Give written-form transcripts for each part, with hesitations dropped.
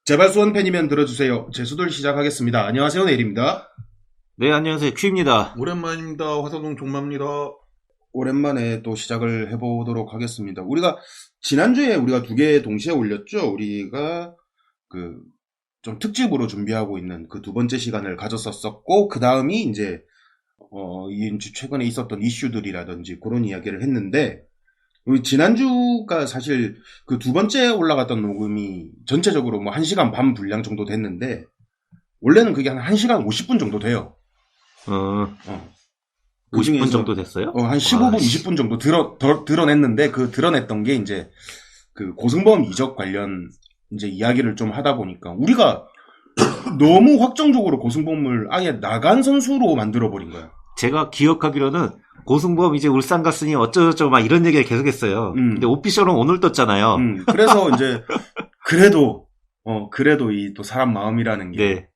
제발 수원 팬이면 들어주세요. 제수들 시작하겠습니다. 안녕하세요, 내일입니다. 네, 안녕하세요. 큐입니다. 오랜만입니다. 화성동 종마입니다. 오랜만에 또 시작을 해보도록 하겠습니다. 지난주에 우리가 두 개 동시에 올렸죠. 우리가 좀 특집으로 준비하고 있는 그 두 번째 시간을 가졌었고, 그 다음이 이제, 최근에 있었던 이슈들이라든지 그런 이야기를 했는데, 우리 지난주가 사실 그 두 번째 올라갔던 녹음이 전체적으로 뭐 1시간 반 분량 정도 됐는데, 원래는 그게 한 1시간 50분 정도 돼요. 50분 정도 됐어요? 한 15분, 20분 정도 드러냈는데, 그 드러냈던 게 이제, 그 고승범 이적 관련 이제 이야기를 좀 하다 보니까, 우리가 너무 확정적으로 고승범을 아예 나간 선수로 만들어버린 거야. 제가 기억하기로는 고승범 이제 울산 갔으니 어쩌고저쩌고 막 이런 얘기를 계속했어요. 근데 오피셜은 오늘 떴잖아요. 그래서 이제, 그래도 이 또 사람 마음이라는 게. 네.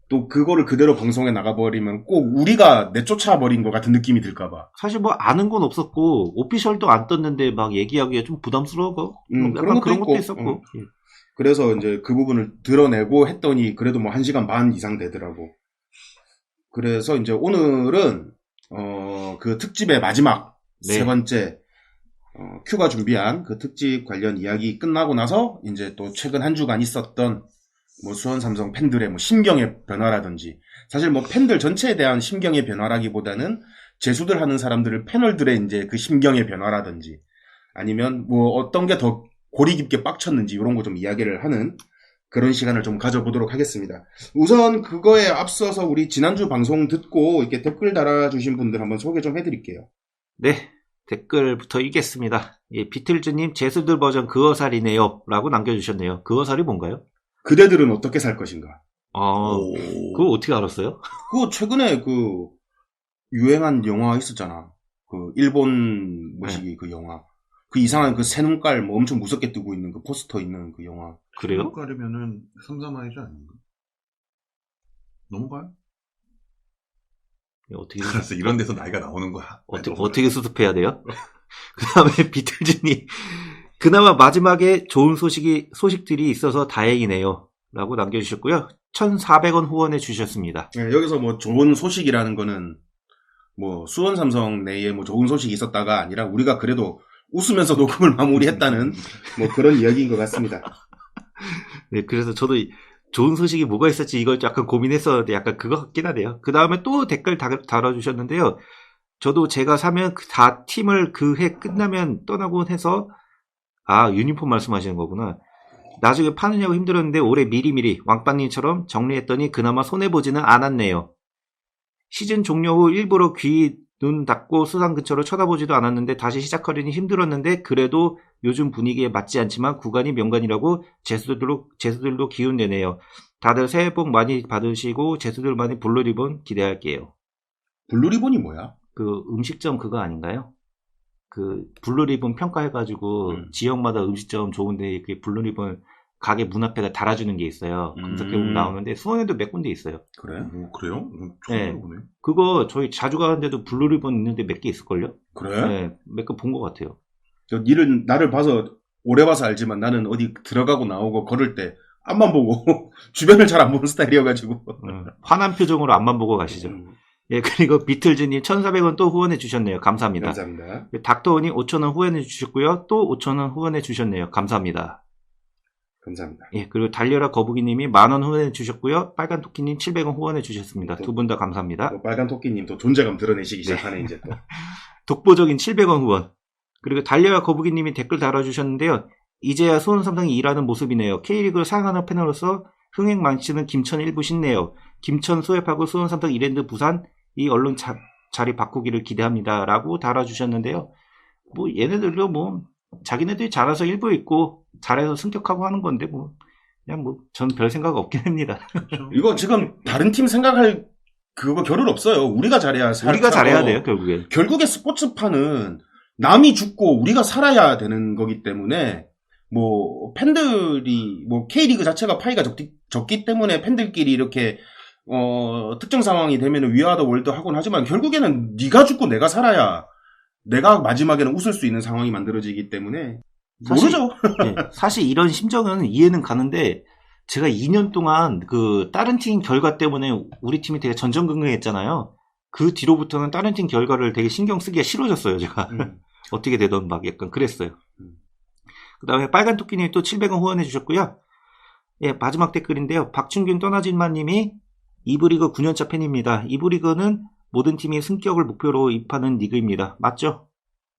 또 그거를 그대로 방송에 나가버리면 꼭 우리가 내쫓아버린 것 같은 느낌이 들까봐. 사실 뭐 아는 건 없었고 오피셜도 안 떴는데 막 얘기하기가 좀 부담스러워. 약간 그런 것도 있었고. 그래서 이제 그 부분을 드러내고 했더니 그래도 뭐 1시간 반 이상 되더라고. 그래서 이제 오늘은 그 특집의 마지막 세 번째 큐가 준비한 그 특집 관련 이야기 끝나고 나서 이제 또 최근 한 주간 있었던 뭐 수원 삼성 팬들의 뭐 심경의 변화라든지, 사실 뭐 팬들 전체에 대한 심경의 변화라기보다는 재수들 하는 사람들을 패널들의 이제 그 심경의 변화라든지, 아니면 뭐 어떤 게 더 골이 깊게 빡쳤는지 이런 거 좀 이야기를 하는 그런 시간을 좀 가져보도록 하겠습니다. 우선 그거에 앞서서 우리 지난주 방송 듣고 이렇게 댓글 달아주신 분들 한번 소개 좀 해드릴게요. 네, 댓글부터 읽겠습니다. 예, 비틀즈님 재수들 버전 그어살이네요 라고 남겨주셨네요. 그어살이 뭔가요? 그대들은 어떻게 살 것인가? 그거 어떻게 알았어요? 그거 최근에 그 유행한 영화 있었잖아. 그 일본 뭐시기 그 영화. 그 이상한 그 새 눈깔 뭐 엄청 무섭게 뜨고 있는 그 포스터 있는 그 영화. 그래요? 눈깔이면은 삼삼아이즈 아닌가? 넘어가요? 어떻게 알았어. 이런 데서 나이가 나오는 거야. 어떻게 수습해야 돼요? 그 다음에 비틀즈님 그나마 마지막에 좋은 소식들이 있어서 다행이네요 라고 남겨주셨고요. 1,400원 후원해 주셨습니다. 네, 여기서 뭐 좋은 소식이라는 거는 뭐 수원 삼성 내에 뭐 좋은 소식이 있었다가 아니라 우리가 그래도 웃으면서 녹음을 마무리했다는 뭐 그런 이야기인 것 같습니다. 네, 그래서 저도 좋은 소식이 뭐가 있었지 이걸 약간 고민했었는데 약간 그거 같긴 하네요. 그 다음에 또 댓글 달아주셨는데요. 저도 제가 사면 다 팀을 그 해 끝나면 떠나곤 해서 유니폼 말씀하시는 거구나. 나중에 파느냐고 힘들었는데 올해 미리미리 왕빵님처럼 정리했더니 그나마 손해보지는 않았네요. 시즌 종료 후 일부러 귀, 눈 닫고 수상 근처로 쳐다보지도 않았는데 다시 시작하려니 힘들었는데 그래도 요즘 분위기에 맞지 않지만 구간이 명간이라고 재수들도 기운 내네요. 다들 새해 복 많이 받으시고 재수들만의 블루리본 기대할게요. 블루리본이 뭐야? 그 음식점 그거 아닌가요? 그 블루리본 평가해가지고 지역마다 음식점 좋은데 그 블루리본 가게 문 앞에다 달아주는 게 있어요. 검색해보면 나오는데 수원에도 몇 군데 있어요. 그래? 그래요? 네. 보네. 그거 저희 자주 가는데도 블루리본 있는데 몇 개 있을걸요? 그래? 네. 몇 개 본 것 같아요. 나를 봐서 오래 봐서 알지만 나는 어디 들어가고 나오고 걸을 때 앞만 보고 주변을 잘 안 보는 스타일이어가지고 화난 표정으로 앞만 보고 가시죠. 예, 그리고 비틀즈님 1,400원 또 후원해 주셨네요. 감사합니다. 감사합니다. 닥터원이 5,000원 후원해 주셨고요. 또 5,000원 후원해 주셨네요. 감사합니다. 감사합니다. 예, 그리고 달려라 거북이님이 10,000원 후원해 주셨고요. 빨간 토끼님 700원 후원해 주셨습니다. 두 분 다 감사합니다. 빨간 토끼님 또 존재감 드러내시기 시작하네, 이제 또. 독보적인 700원 후원. 그리고 달려라 거북이님이 댓글 달아주셨는데요. 이제야 수원 삼성이 일하는 모습이네요. K리그를 사랑하는 팬으로서 흥행 망치는 김천 일부 싶네요. 김천 소협하고 수원 삼성 이랜드 부산 이 얼른 자리 바꾸기를 기대합니다. 라고 달아주셨는데요. 뭐 얘네들도 뭐 자기네들이 잘해서 일부 있고 잘해서 승격하고 하는 건데 뭐 그냥 뭐 전 별 생각 없긴 합니다. 그렇죠. 이거 지금 다른 팀 생각할 그거 겨를 없어요. 우리가 잘해야 우리가 잘해야 돼요, 결국엔. 결국에 스포츠판은 남이 죽고 우리가 살아야 되는 거기 때문에 뭐 팬들이 뭐 K리그 자체가 파이가 적기 때문에 팬들끼리 이렇게 특정 상황이 되면 위아더 월드 하곤 하지만 결국에는 네가 죽고 내가 살아야 내가 마지막에는 웃을 수 있는 상황이 만들어지기 때문에 모르죠. 사실 이런 심정은 이해는 가는데 제가 2년 동안 그 다른 팀 결과 때문에 우리 팀이 되게 전전긍긍했잖아요. 그 뒤로부터는 다른 팀 결과를 되게 신경 쓰기가 싫어졌어요, 제가. 어떻게 되든 막 약간 그랬어요. 그 다음에 빨간 토끼님이 또 700원 후원해 주셨고요. 예, 마지막 댓글인데요. 박춘균 떠나진마님이 이브리그 9년차 팬입니다. 이브리그는 모든 팀이 승격을 목표로 입하는 리그입니다. 맞죠?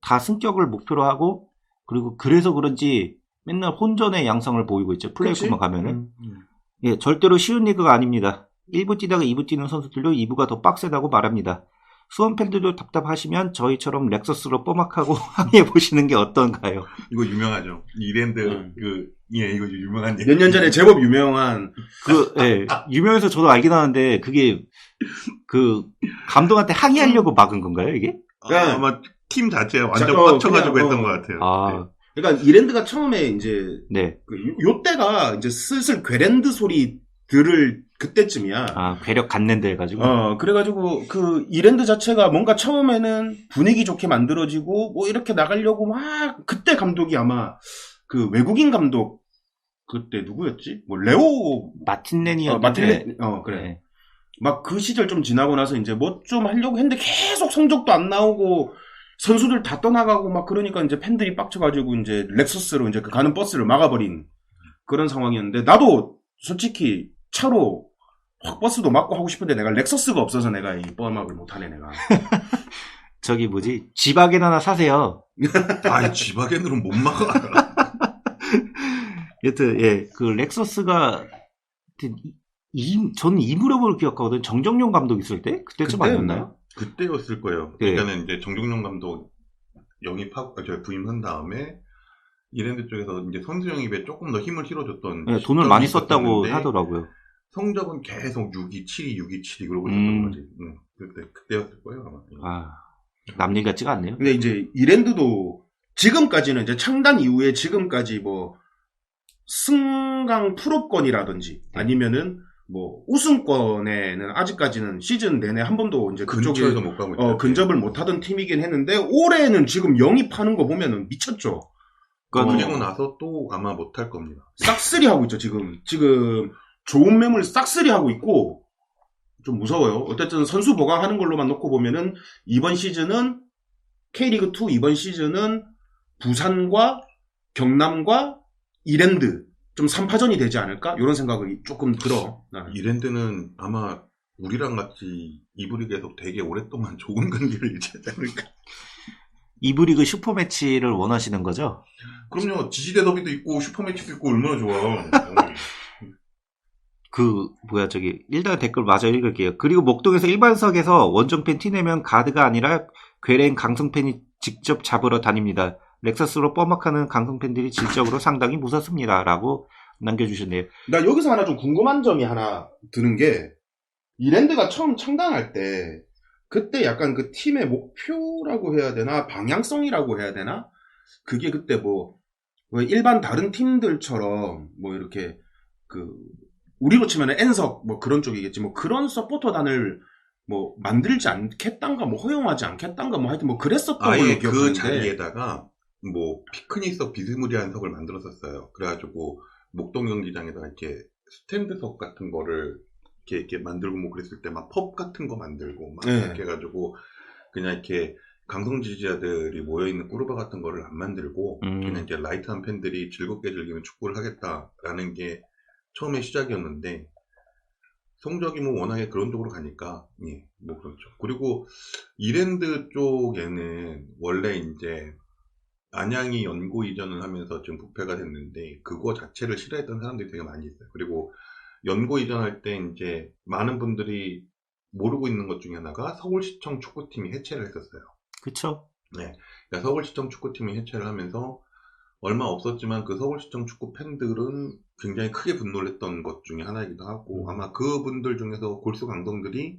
다 승격을 목표로 하고 그리고 그래서 그런지 맨날 혼전의 양상을 보이고 있죠. 플레이오프만 가면은. 예, 절대로 쉬운 리그가 아닙니다. 1부 뛰다가 2부 뛰는 선수들도 2부가 더 빡세다고 말합니다. 수원 팬들도 답답하시면 저희처럼 렉서스로 뽀막하고 항의해 보시는 게 어떤가요? 이거 유명하죠. 이랜드 예, 이거 유명한 몇 년 전에 제법 유명한 예, 유명해서 저도 알긴 하는데 그게 그 감독한테 항의하려고 막은 건가요, 이게? 아마 팀 자체가 완전 잠깐, 빡쳐가지고 그냥, 했던 것 같아요. 아, 그러니까 이랜드가 처음에 이제 네. 요 때가 이제 슬슬 괴랜드 소리 들을 그때쯤이야. 아, 괴력 갖는데 해가지고. 그래가지고 그 이랜드 자체가 뭔가 처음에는 분위기 좋게 만들어지고 뭐 이렇게 나가려고 막 그때 감독이 아마 그 외국인 감독 그때 누구였지? 뭐 레오 마틴렌이었는데. 그래. 네. 막 그 시절 좀 지나고 나서 이제 뭐 좀 하려고 했는데 계속 성적도 안 나오고 선수들 다 떠나가고 막 그러니까 이제 팬들이 빡쳐가지고 이제 렉서스로 이제 그 가는 버스를 막아버린 그런 상황이었는데 나도 솔직히 차로 확 버스도 막고 하고 싶은데 내가 렉서스가 없어서 내가 이 뻔막을 못하네 내가. 저기 뭐지? 지바겐 하나 사세요. 아, 지바겐으로 못 막아. 여튼 예, 그 렉서스가 저는 이무렵으로 기억하거든. 정정용 감독 있을 때 그때쯤 아니었나요? 그때였을 거예요. 네. 그러니까는 이제 정종용 감독 부임한 다음에 이랜드 쪽에서 이제 선수 영입에 조금 더 힘을 실어줬던. 네, 돈을 많이 썼다고 하더라고요. 성적은 계속 6위, 7위, 6위, 7위 그러고 있었던 거지. 그때였을 거예요 아마. 아, 남 얘기 같지가 않네요. 근데 이제 이랜드도 지금까지는 이제 창단 이후에 지금까지 뭐 승강 풀업권이라든지 아니면은 뭐 우승권에는 아직까지는 시즌 내내 한 번도 이제 그쪽에 근처에서 못 가고 있죠. 근접을 못하던 팀이긴 했는데 올해는 지금 영입하는 거 보면은 미쳤죠. 그리고 나서 또 아마 못할 겁니다. 싹쓸이 하고 있죠 지금 좋은 매물 싹쓸이 하고 있고 좀 무서워요. 어쨌든 선수 보강하는 걸로만 놓고 보면은 이번 시즌은 K리그2 이번 시즌은 부산과 경남과 이랜드 좀 3파전이 되지 않을까? 이런 생각이 조금 들어. 이랜드는 아마 우리랑 같이 이브리그에서 되게 오랫동안 좋은 관계를 유지하지 않을까. 이브리그 슈퍼매치를 원하시는 거죠? 그럼요. 지지대 더비도 있고 슈퍼매치도 있고 얼마나 좋아. 일단 댓글 마저 읽을게요. 그리고 목동에서 일반석에서 원정팬 티내면 가드가 아니라 괴랭 강성팬이 직접 잡으러 다닙니다. 렉서스로 뻐막하는 강성팬들이 질적으로 상당히 무섭습니다. 라고 남겨주셨네요. 나 여기서 하나 좀 궁금한 점이 하나 드는 게 이랜드가 처음 창단할 때 그때 약간 그 팀의 목표라고 해야 되나 방향성이라고 해야 되나 그게 그때 뭐 일반 다른 팀들처럼 뭐 이렇게 우리로 치면은 N석 뭐 그런 쪽이겠지 뭐 그런 서포터단을 뭐 만들지 않겠단가 뭐 허용하지 않겠단가 뭐 하여튼 뭐 그랬었던 걸로 아예 기억하는데 그 자리에다가 뭐 피크닉석 비스무리한 석을 만들었었어요. 그래가지고 목동 경기장에다가 이렇게 스탠드석 같은 거를 이렇게 만들고 뭐 그랬을 때 막 펍 같은 거 만들고 막 이렇게 해가지고 그냥 이렇게 강성 지지자들이 모여있는 꾸르바 같은 거를 안 만들고 그냥 이제 라이트한 팬들이 즐겁게 즐기는 축구를 하겠다라는 게 처음에 시작이었는데 성적이 뭐 워낙에 그런 쪽으로 가니까 뭐 그렇죠. 그리고 이랜드 쪽에는 원래 이제 안양이 연고 이전을 하면서 지금 부패가 됐는데 그거 자체를 싫어했던 사람들이 되게 많이 있어요. 그리고 연고 이전할 때 이제 많은 분들이 모르고 있는 것 중에 하나가 서울시청 축구팀이 해체를 했었어요. 그쵸? 네. 그러니까 서울시청 축구팀이 해체를 하면서 얼마 없었지만 그 서울시청 축구 팬들은 굉장히 크게 분노를 했던 것 중에 하나이기도 하고 아마 그분들 중에서 골수 강성들이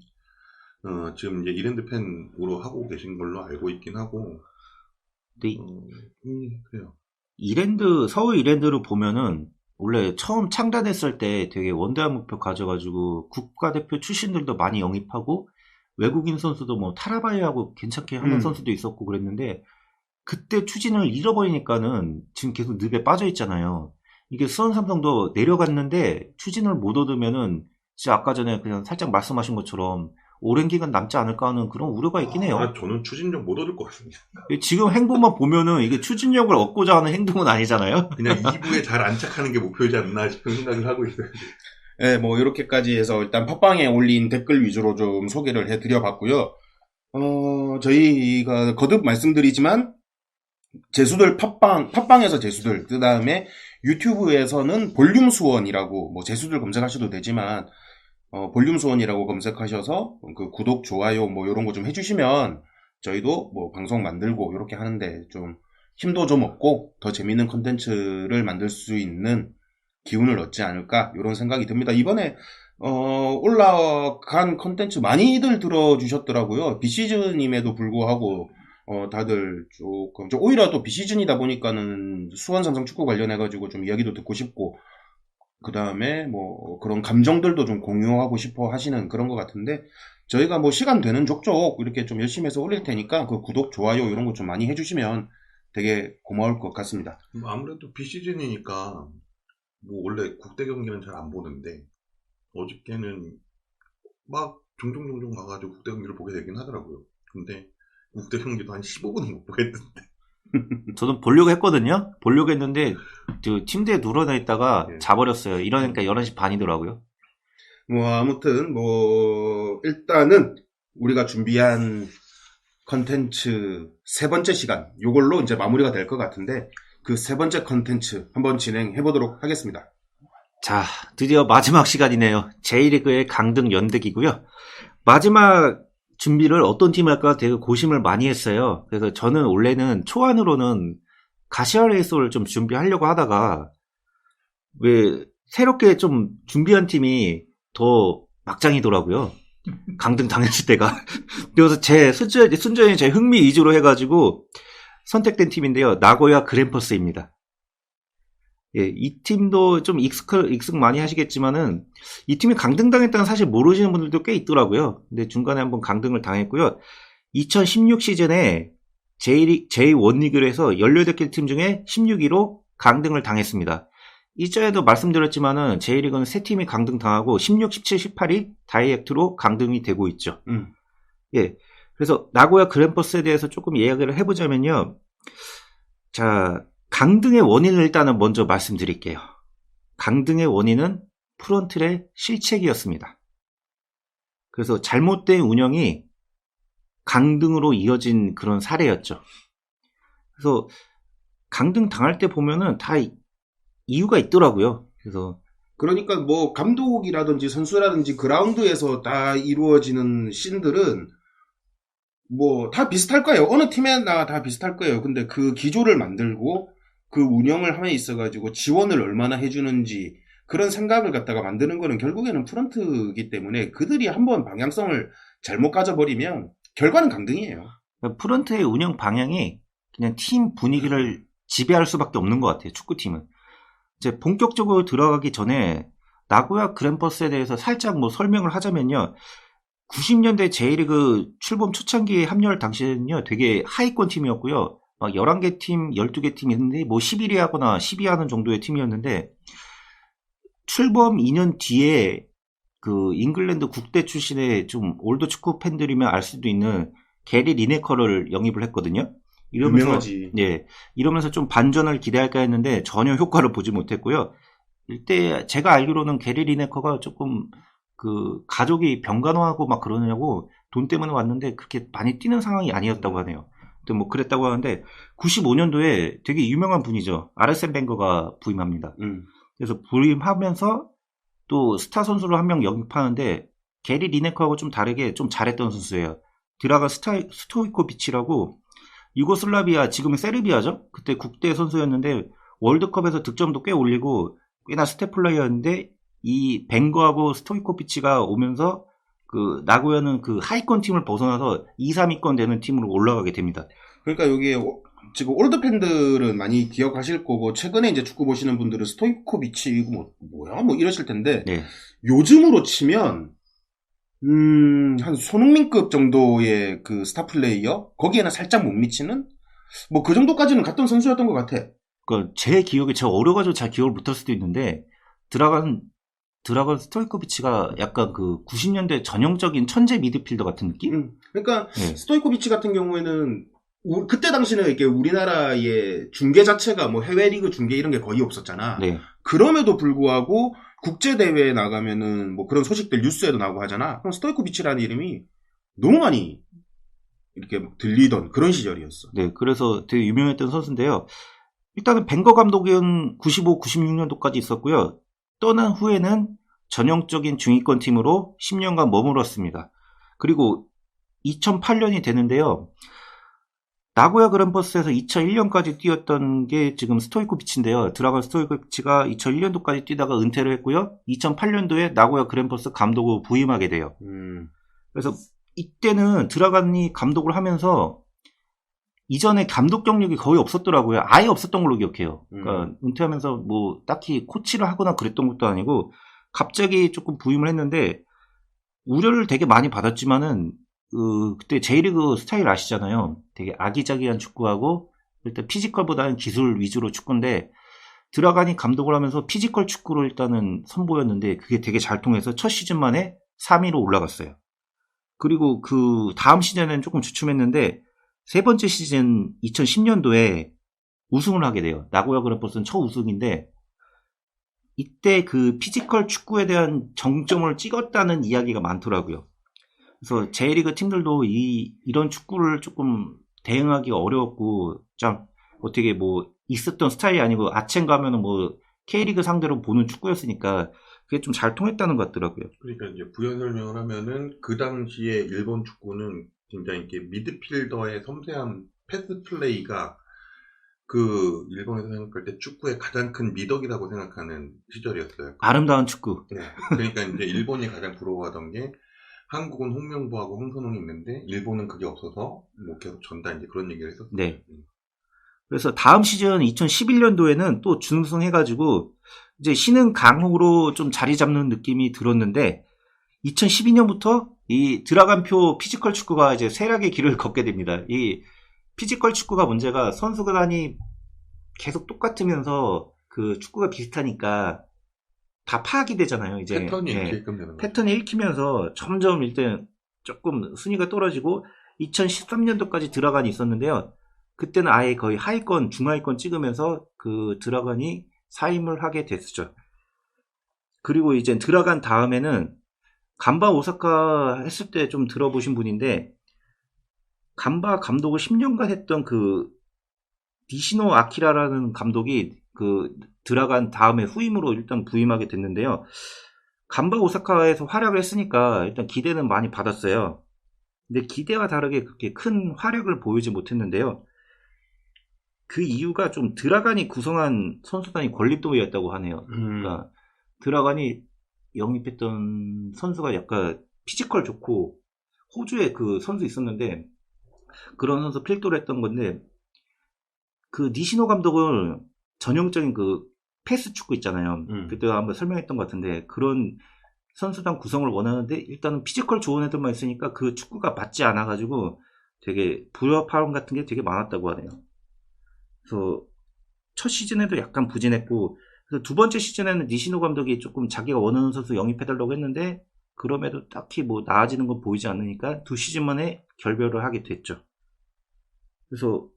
지금 이제 이랜드 팬으로 하고 계신 걸로 알고 있긴 하고 그래요. 서울 이랜드를 보면은 원래 처음 창단했을 때 되게 원대한 목표 가져가지고 국가대표 출신들도 많이 영입하고 외국인 선수도 뭐 타라바이하고 괜찮게 하는 선수도 있었고 그랬는데 그때 추진을 잃어버리니까는 지금 계속 늪에 빠져 있잖아요. 이게 수원 삼성도 내려갔는데 추진을 못 얻으면은 진짜 아까 전에 그냥 살짝 말씀하신 것처럼 오랜 기간 남지 않을까 하는 그런 우려가 있긴 해요. 저는 추진력 못 얻을 것 같습니다. 지금 행보만 보면은 이게 추진력을 얻고자 하는 행동은 아니잖아요. 그냥 2부에 잘 안착하는 게 목표이지 않나 싶은 생각을 하고 있어요. 네, 뭐 이렇게까지 해서 일단 팟빵에 올린 댓글 위주로 좀 소개를 해드려 봤고요. 저희가 거듭 말씀드리지만 재수들 팟빵에서 재수들, 그 다음에 유튜브에서는 볼륨 수원이라고 뭐 재수들 검색하셔도 되지만 볼륨 수원이라고 검색하셔서 그 구독, 좋아요 뭐 이런 거 좀 해주시면 저희도 뭐 방송 만들고 이렇게 하는데 좀 힘도 좀 얻고 더 재밌는 컨텐츠를 만들 수 있는 기운을 얻지 않을까 이런 생각이 듭니다. 이번에 올라간 컨텐츠 많이들 들어주셨더라고요. 비시즌임에도 불구하고 다들 조금 오히려 또 비시즌이다 보니까는 수원 삼성 축구 관련해가지고 좀 이야기도 듣고 싶고 그 다음에 뭐 그런 감정들도 좀 공유하고 싶어 하시는 그런 것 같은데 저희가 뭐 시간 되는 족족 이렇게 좀 열심히 해서 올릴 테니까 그 구독, 좋아요 이런 거 좀 많이 해주시면 되게 고마울 것 같습니다. 아무래도 비시즌이니까 뭐 원래 국대 경기는 잘 안 보는데 어저께는 막 종종 와가지고 국대 경기를 보게 되긴 하더라고요. 근데 국대 경기도 한 15분은 못 보겠던데. 저도 보려고 했거든요. 보려고 했는데 그 침대에 누워나 있다가 예. 자버렸어요. 이러니까 11시 반이더라고요. 뭐 아무튼 뭐 일단은 우리가 준비한 컨텐츠 세 번째 시간 요걸로 이제 마무리가 될 것 같은데 그 세 번째 컨텐츠 한번 진행해 보도록 하겠습니다. 자, 드디어 마지막 시간이네요. J리그의 강등 연대기고요. 마지막 준비를 어떤 팀 할까 되게 고심을 많이 했어요. 그래서 저는 원래는 초안으로는 가시아 레이솔을 좀 준비하려고 하다가 왜 새롭게 좀 준비한 팀이 더 막장이더라고요. 강등 당했을 때가. 그래서 제 순전히 제 흥미 위주로 해가지고 선택된 팀인데요. 나고야 그랜퍼스입니다. 예, 이 팀도 좀 익숙 많이 하시겠지만은 이 팀이 강등당했다는 사실 모르시는 분들도 꽤 있더라고요. 근데 중간에 한번 강등을 당했고요. 2016 시즌에 J1 리그에서 18개 팀 중에 16위로 강등을 당했습니다. 이전에도 말씀드렸지만은 J리그는 세 팀이 강등당하고 16, 17, 18이 다이렉트로 강등이 되고 있죠. 예. 그래서 나고야 그랜퍼스에 대해서 조금 이야기를 해보자면요. 자, 강등의 원인을 일단은 먼저 말씀드릴게요. 강등의 원인은 프론트의 실책이었습니다. 그래서 잘못된 운영이 강등으로 이어진 그런 사례였죠. 그래서 강등 당할 때 보면은 다 이유가 있더라고요. 그래서 그러니까 뭐 감독이라든지 선수라든지 그라운드에서 다 이루어지는 씬들은 뭐 다 비슷할 거예요. 어느 팀에나 다 비슷할 거예요. 근데 그 기조를 만들고 그 운영을 함에 있어가지고 지원을 얼마나 해주는지 그런 생각을 갖다가 만드는 거는 결국에는 프런트이기 때문에 그들이 한번 방향성을 잘못 가져버리면 결과는 강등이에요. 프런트의 운영 방향이 그냥 팀 분위기를 지배할 수밖에 없는 것 같아요. 축구팀은. 이제 본격적으로 들어가기 전에 나고야 그랜퍼스에 대해서 살짝 뭐 설명을 하자면요. 90년대 J리그 출범 초창기에 합류할 당시에는요. 되게 하위권 팀이었고요. 막 11개 팀, 12개 팀이 있는데 뭐 11위 하거나 12위 하는 정도의 팀이었는데 출범 2년 뒤에 그 잉글랜드 국대 출신의 좀 올드 축구 팬들이면 알 수도 있는 게리 리네커를 영입을 했거든요. 이러면서 유명하지. 예, 이러면서 좀 반전을 기대할까 했는데 전혀 효과를 보지 못했고요. 이때 제가 알기로는 게리 리네커가 조금 그 가족이 병간호하고 막 그러느냐고 돈 때문에 왔는데 그렇게 많이 뛰는 상황이 아니었다고 하네요. 뭐 그랬다고 하는데 95년도에 되게 유명한 분이죠. 아르센 벵거가 부임합니다. 그래서 부임하면서 또 스타 선수를 한 명 영입하는데 게리 리네커하고 좀 다르게 좀 잘했던 선수예요. 드라가 스토이코비치라고 유고슬라비아, 지금은 세르비아죠? 그때 국대 선수였는데 월드컵에서 득점도 꽤 올리고 꽤나 스텝 플레이어였는데 이 벵거하고 스토이코비치가 오면서 그 나고야는 그 하위권 팀을 벗어나서 2, 3위권 되는 팀으로 올라가게 됩니다. 그러니까 여기에 지금 올드 팬들은 많이 기억하실 거고 최근에 이제 축구 보시는 분들은 스토이코비치 이거 뭐야 뭐 이러실 텐데 네. 요즘으로 치면 한 손흥민급 정도의 그 스타 플레이어 거기에는 살짝 못 미치는 뭐 그 정도까지는 갔던 선수였던 것 같아. 그러니까 제 기억에 제가 어려가지고 잘 기억을 못할 수도 있는데 드라간 스토이코비치가 약간 그 90년대 전형적인 천재 미드필더 같은 느낌? 그러니까 네. 스토이코비치 같은 경우에는 그때 당시는 이렇게 우리나라의 중계 자체가 뭐 해외 리그 중계 이런 게 거의 없었잖아. 네. 그럼에도 불구하고 국제 대회에 나가면은 뭐 그런 소식들 뉴스에도 나오고 하잖아. 그럼 스토이코비치라는 이름이 너무 많이 이렇게 막 들리던 그런 시절이었어. 네, 그래서 되게 유명했던 선수인데요. 일단은 벵거 감독은 95, 96년도까지 있었고요. 떠난 후에는 전형적인 중위권 팀으로 10년간 머물렀습니다. 그리고 2008년이 되는데요. 나고야 그랜퍼스에서 2001년까지 뛰었던 게 지금 스토이코비치인데요. 드라간 스토이코비치가 2001년도까지 뛰다가 은퇴를 했고요. 2008년도에 나고야 그랜퍼스 감독으로 부임하게 돼요. 그래서 이때는 드라간이 감독을 하면서 이전에 감독 경력이 거의 없었더라고요. 아예 없었던 걸로 기억해요. 그러니까 은퇴하면서 뭐 딱히 코치를 하거나 그랬던 것도 아니고 갑자기 조금 부임을 했는데 우려를 되게 많이 받았지만은 그때 J리그 스타일 아시잖아요. 되게 아기자기한 축구하고 일단 피지컬보다는 기술 위주로 축구인데 드라간이 감독을 하면서 피지컬 축구를 일단은 선보였는데 그게 되게 잘 통해서 첫 시즌 만에 3위로 올라갔어요. 그리고 그 다음 시즌에는 조금 주춤했는데 세 번째 시즌 2010년도에 우승을 하게 돼요. 나고야 그랜퍼스는 첫 우승인데 이때 그 피지컬 축구에 대한 정점을 찍었다는 이야기가 많더라고요. 그래서 J리그 팀들도 이런 축구를 조금 대응하기가 어려웠고 참 어떻게 뭐 있었던 스타일이 아니고 아첸 가면은 뭐 K리그 상대로 보는 축구였으니까 그게 좀 잘 통했다는 것 같더라고요. 그러니까 이제 부연 설명을 하면은 그 당시에 일본 축구는 굉장히 이렇게 미드필더의 섬세한 패스 플레이가 그 일본에서 생각할 때 축구의 가장 큰 미덕이라고 생각하는 시절이었어요. 아름다운 축구. 네. 그러니까 이제 일본이 가장 부러워하던 게 한국은 홍명보하고 홍선홍이 있는데 일본은 그게 없어서 뭐 계속 전다 이제 그런 얘기를 했었어요. 네. 그래서 다음 시즌 2011년도에는 또 준우승해가지고 이제 신흥 강호로 좀 자리 잡는 느낌이 들었는데 2012년부터 이 드라간표 피지컬 축구가 이제 쇠락의 길을 걷게 됩니다. 이 피지컬 축구가 문제가 선수단이 계속 똑같으면서 그 축구가 비슷하니까 다 파악이 되잖아요. 이제 패턴이 읽히게끔 되는 거죠. 패턴이 읽히면서 점점 일단 조금 순위가 떨어지고 2013년도까지 드라간이 있었는데요. 그때는 아예 거의 하위권, 중하위권 찍으면서 그 드라간이 사임을 하게 됐죠. 그리고 이제 드라간 다음에는 간바 오사카 했을 때 좀 들어보신 분인데 간바 감독을 10년간 했던 그 니시노 아키라라는 감독이 그 드라간 다음에 후임으로 일단 부임하게 됐는데요. 간바 오사카에서 활약을 했으니까 일단 기대는 많이 받았어요. 근데 기대와 다르게 그렇게 큰 활약을 보이지 못했는데요. 그 이유가 좀 드라간이 구성한 선수단이 권립도였다고 하네요. 그러니까 드라간이 영입했던 선수가 약간 피지컬 좋고 호주에 그 선수 있었는데 그런 선수 필두로 했던 건데 그 니시노 감독은 전형적인 그 패스 축구 있잖아요. 그때 한번 설명했던 것 같은데 그런 선수단 구성을 원하는데 일단은 피지컬 좋은 애들만 있으니까 그 축구가 맞지 않아가지고 되게 불협화음 같은 게 되게 많았다고 하네요. 그래서 첫 시즌에도 약간 부진했고 그래서 두 번째 시즌에는 니시노 감독이 조금 자기가 원하는 선수 영입해달라고 했는데 그럼에도 딱히 뭐 나아지는 건 보이지 않으니까 두 시즌 만에 결별을 하게 됐죠. 그래서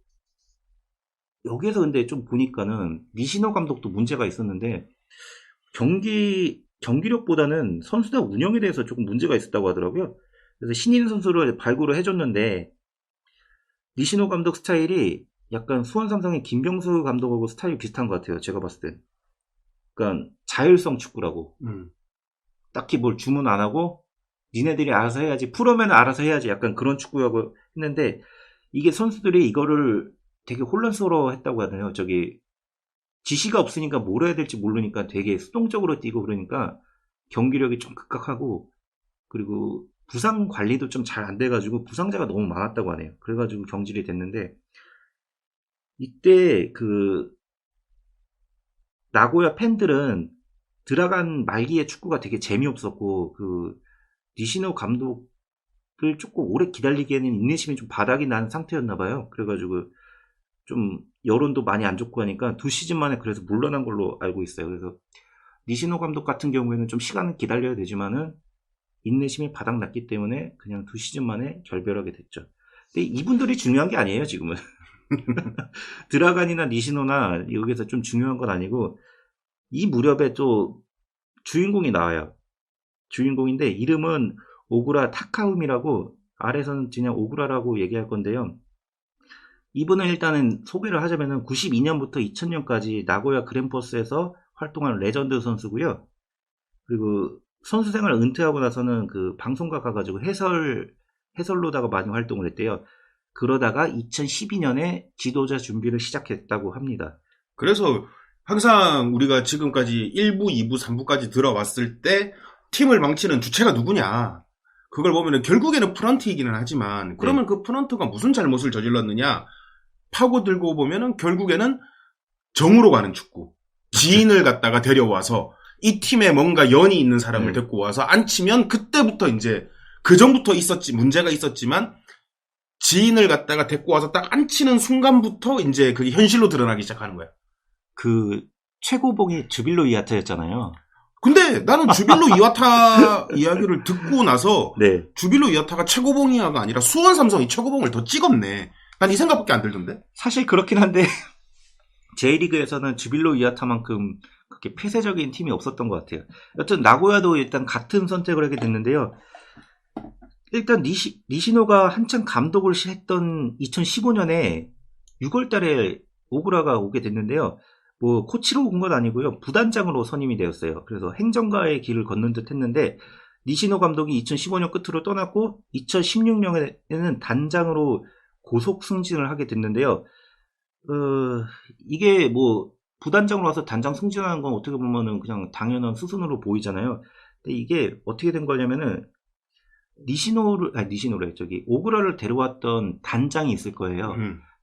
여기에서 근데 좀 보니까는 니시노 감독도 문제가 있었는데 경기력보다는 선수단 운영에 대해서 조금 문제가 있었다고 하더라고요. 그래서 신인 선수를 발굴을 해줬는데 니시노 감독 스타일이 약간 수원 삼성의 김병수 감독하고 스타일이 비슷한 것 같아요. 제가 봤을 때. 그러니까 자율성 축구라고. 딱히 뭘 주문 안 하고 니네들이 알아서 해야지. 프로면 알아서 해야지. 약간 그런 축구라고 했는데 이게 선수들이 이거를 되게 혼란스러워 했다고 하네요. 지시가 없으니까 뭘 해야 될지 모르니까 되게 수동적으로 뛰고 그러니까 경기력이 좀 급격하고 그리고 부상 관리도 좀 잘 안 돼가지고 부상자가 너무 많았다고 하네요. 그래가지고 경질이 됐는데 이때 그 나고야 팬들은 드라간 말기의 축구가 되게 재미없었고 그 니시노 감독을 조금 오래 기다리기에는 인내심이 좀 바닥이 난 상태였나 봐요. 그래가지고 좀 여론도 많이 안 좋고 하니까 2시즌 만에 그래서 물러난 걸로 알고 있어요. 그래서 니시노 감독 같은 경우에는 좀 시간을 기다려야 되지만은 인내심이 바닥났기 때문에 그냥 2시즌 만에 결별하게 됐죠. 근데 이분들이 중요한 게 아니에요, 지금은. 드라간이나 니시노나 여기서 좀 중요한 건 아니고 이 무렵에 또 주인공이 나와요. 주인공인데 이름은 오구라 타카움이라고 아래서는 그냥 오구라라고 얘기할 건데요. 이분은 일단은 소개를 하자면은 92년부터 2000년까지 나고야 그랜퍼스에서 활동한 레전드 선수고요. 그리고 선수 생활 은퇴하고 나서는 그 방송가 가가지고 해설로다가 많이 활동을 했대요. 그러다가 2012년에 지도자 준비를 시작했다고 합니다. 그래서 항상 우리가 지금까지 1부, 2부, 3부까지 들어왔을 때 팀을 망치는 주체가 누구냐. 그걸 보면은 결국에는 프런트이기는 하지만 그러면 그 프런트가 무슨 잘못을 저질렀느냐. 파고들고 보면은 결국에는 정으로 가는 축구. 지인을 갖다가 데려와서 이 팀에 뭔가 연이 있는 사람을 데리고 와서 앉히면 그때부터 이제 그 전부터 문제가 있었지만 지인을 갖다가 데리고 와서 딱 앉히는 순간부터 이제 그게 현실로 드러나기 시작하는 거야. 그 최고봉이 주빌로 이아타였잖아요. 근데 나는 주빌로 이와타 이야기를 듣고 나서 네. 주빌로 이와타가 최고봉이야가 아니라 수원 삼성이 최고봉을 더 찍었네. 난 이 생각밖에 안 들던데. 사실 그렇긴 한데 J리그에서는 주빌로 이아타만큼 그렇게 폐쇄적인 팀이 없었던 것 같아요. 여튼 나고야도 일단 같은 선택을 하게 됐는데요. 일단 니시노가 한창 감독을 했던 2015년에 6월달에 오구라가 오게 됐는데요. 뭐 코치로 온 건 아니고요. 부단장으로 선임이 되었어요. 그래서 행정가의 길을 걷는 듯 했는데 니시노 감독이 2015년 끝으로 떠났고 2016년에는 단장으로 고속 승진을 하게 됐는데요. 이게 뭐 부단장으로 와서 단장 승진하는 건 어떻게 보면은 그냥 당연한 수순으로 보이잖아요. 근데 이게 어떻게 된 거냐면은 오구라를 데려왔던 단장이 있을 거예요.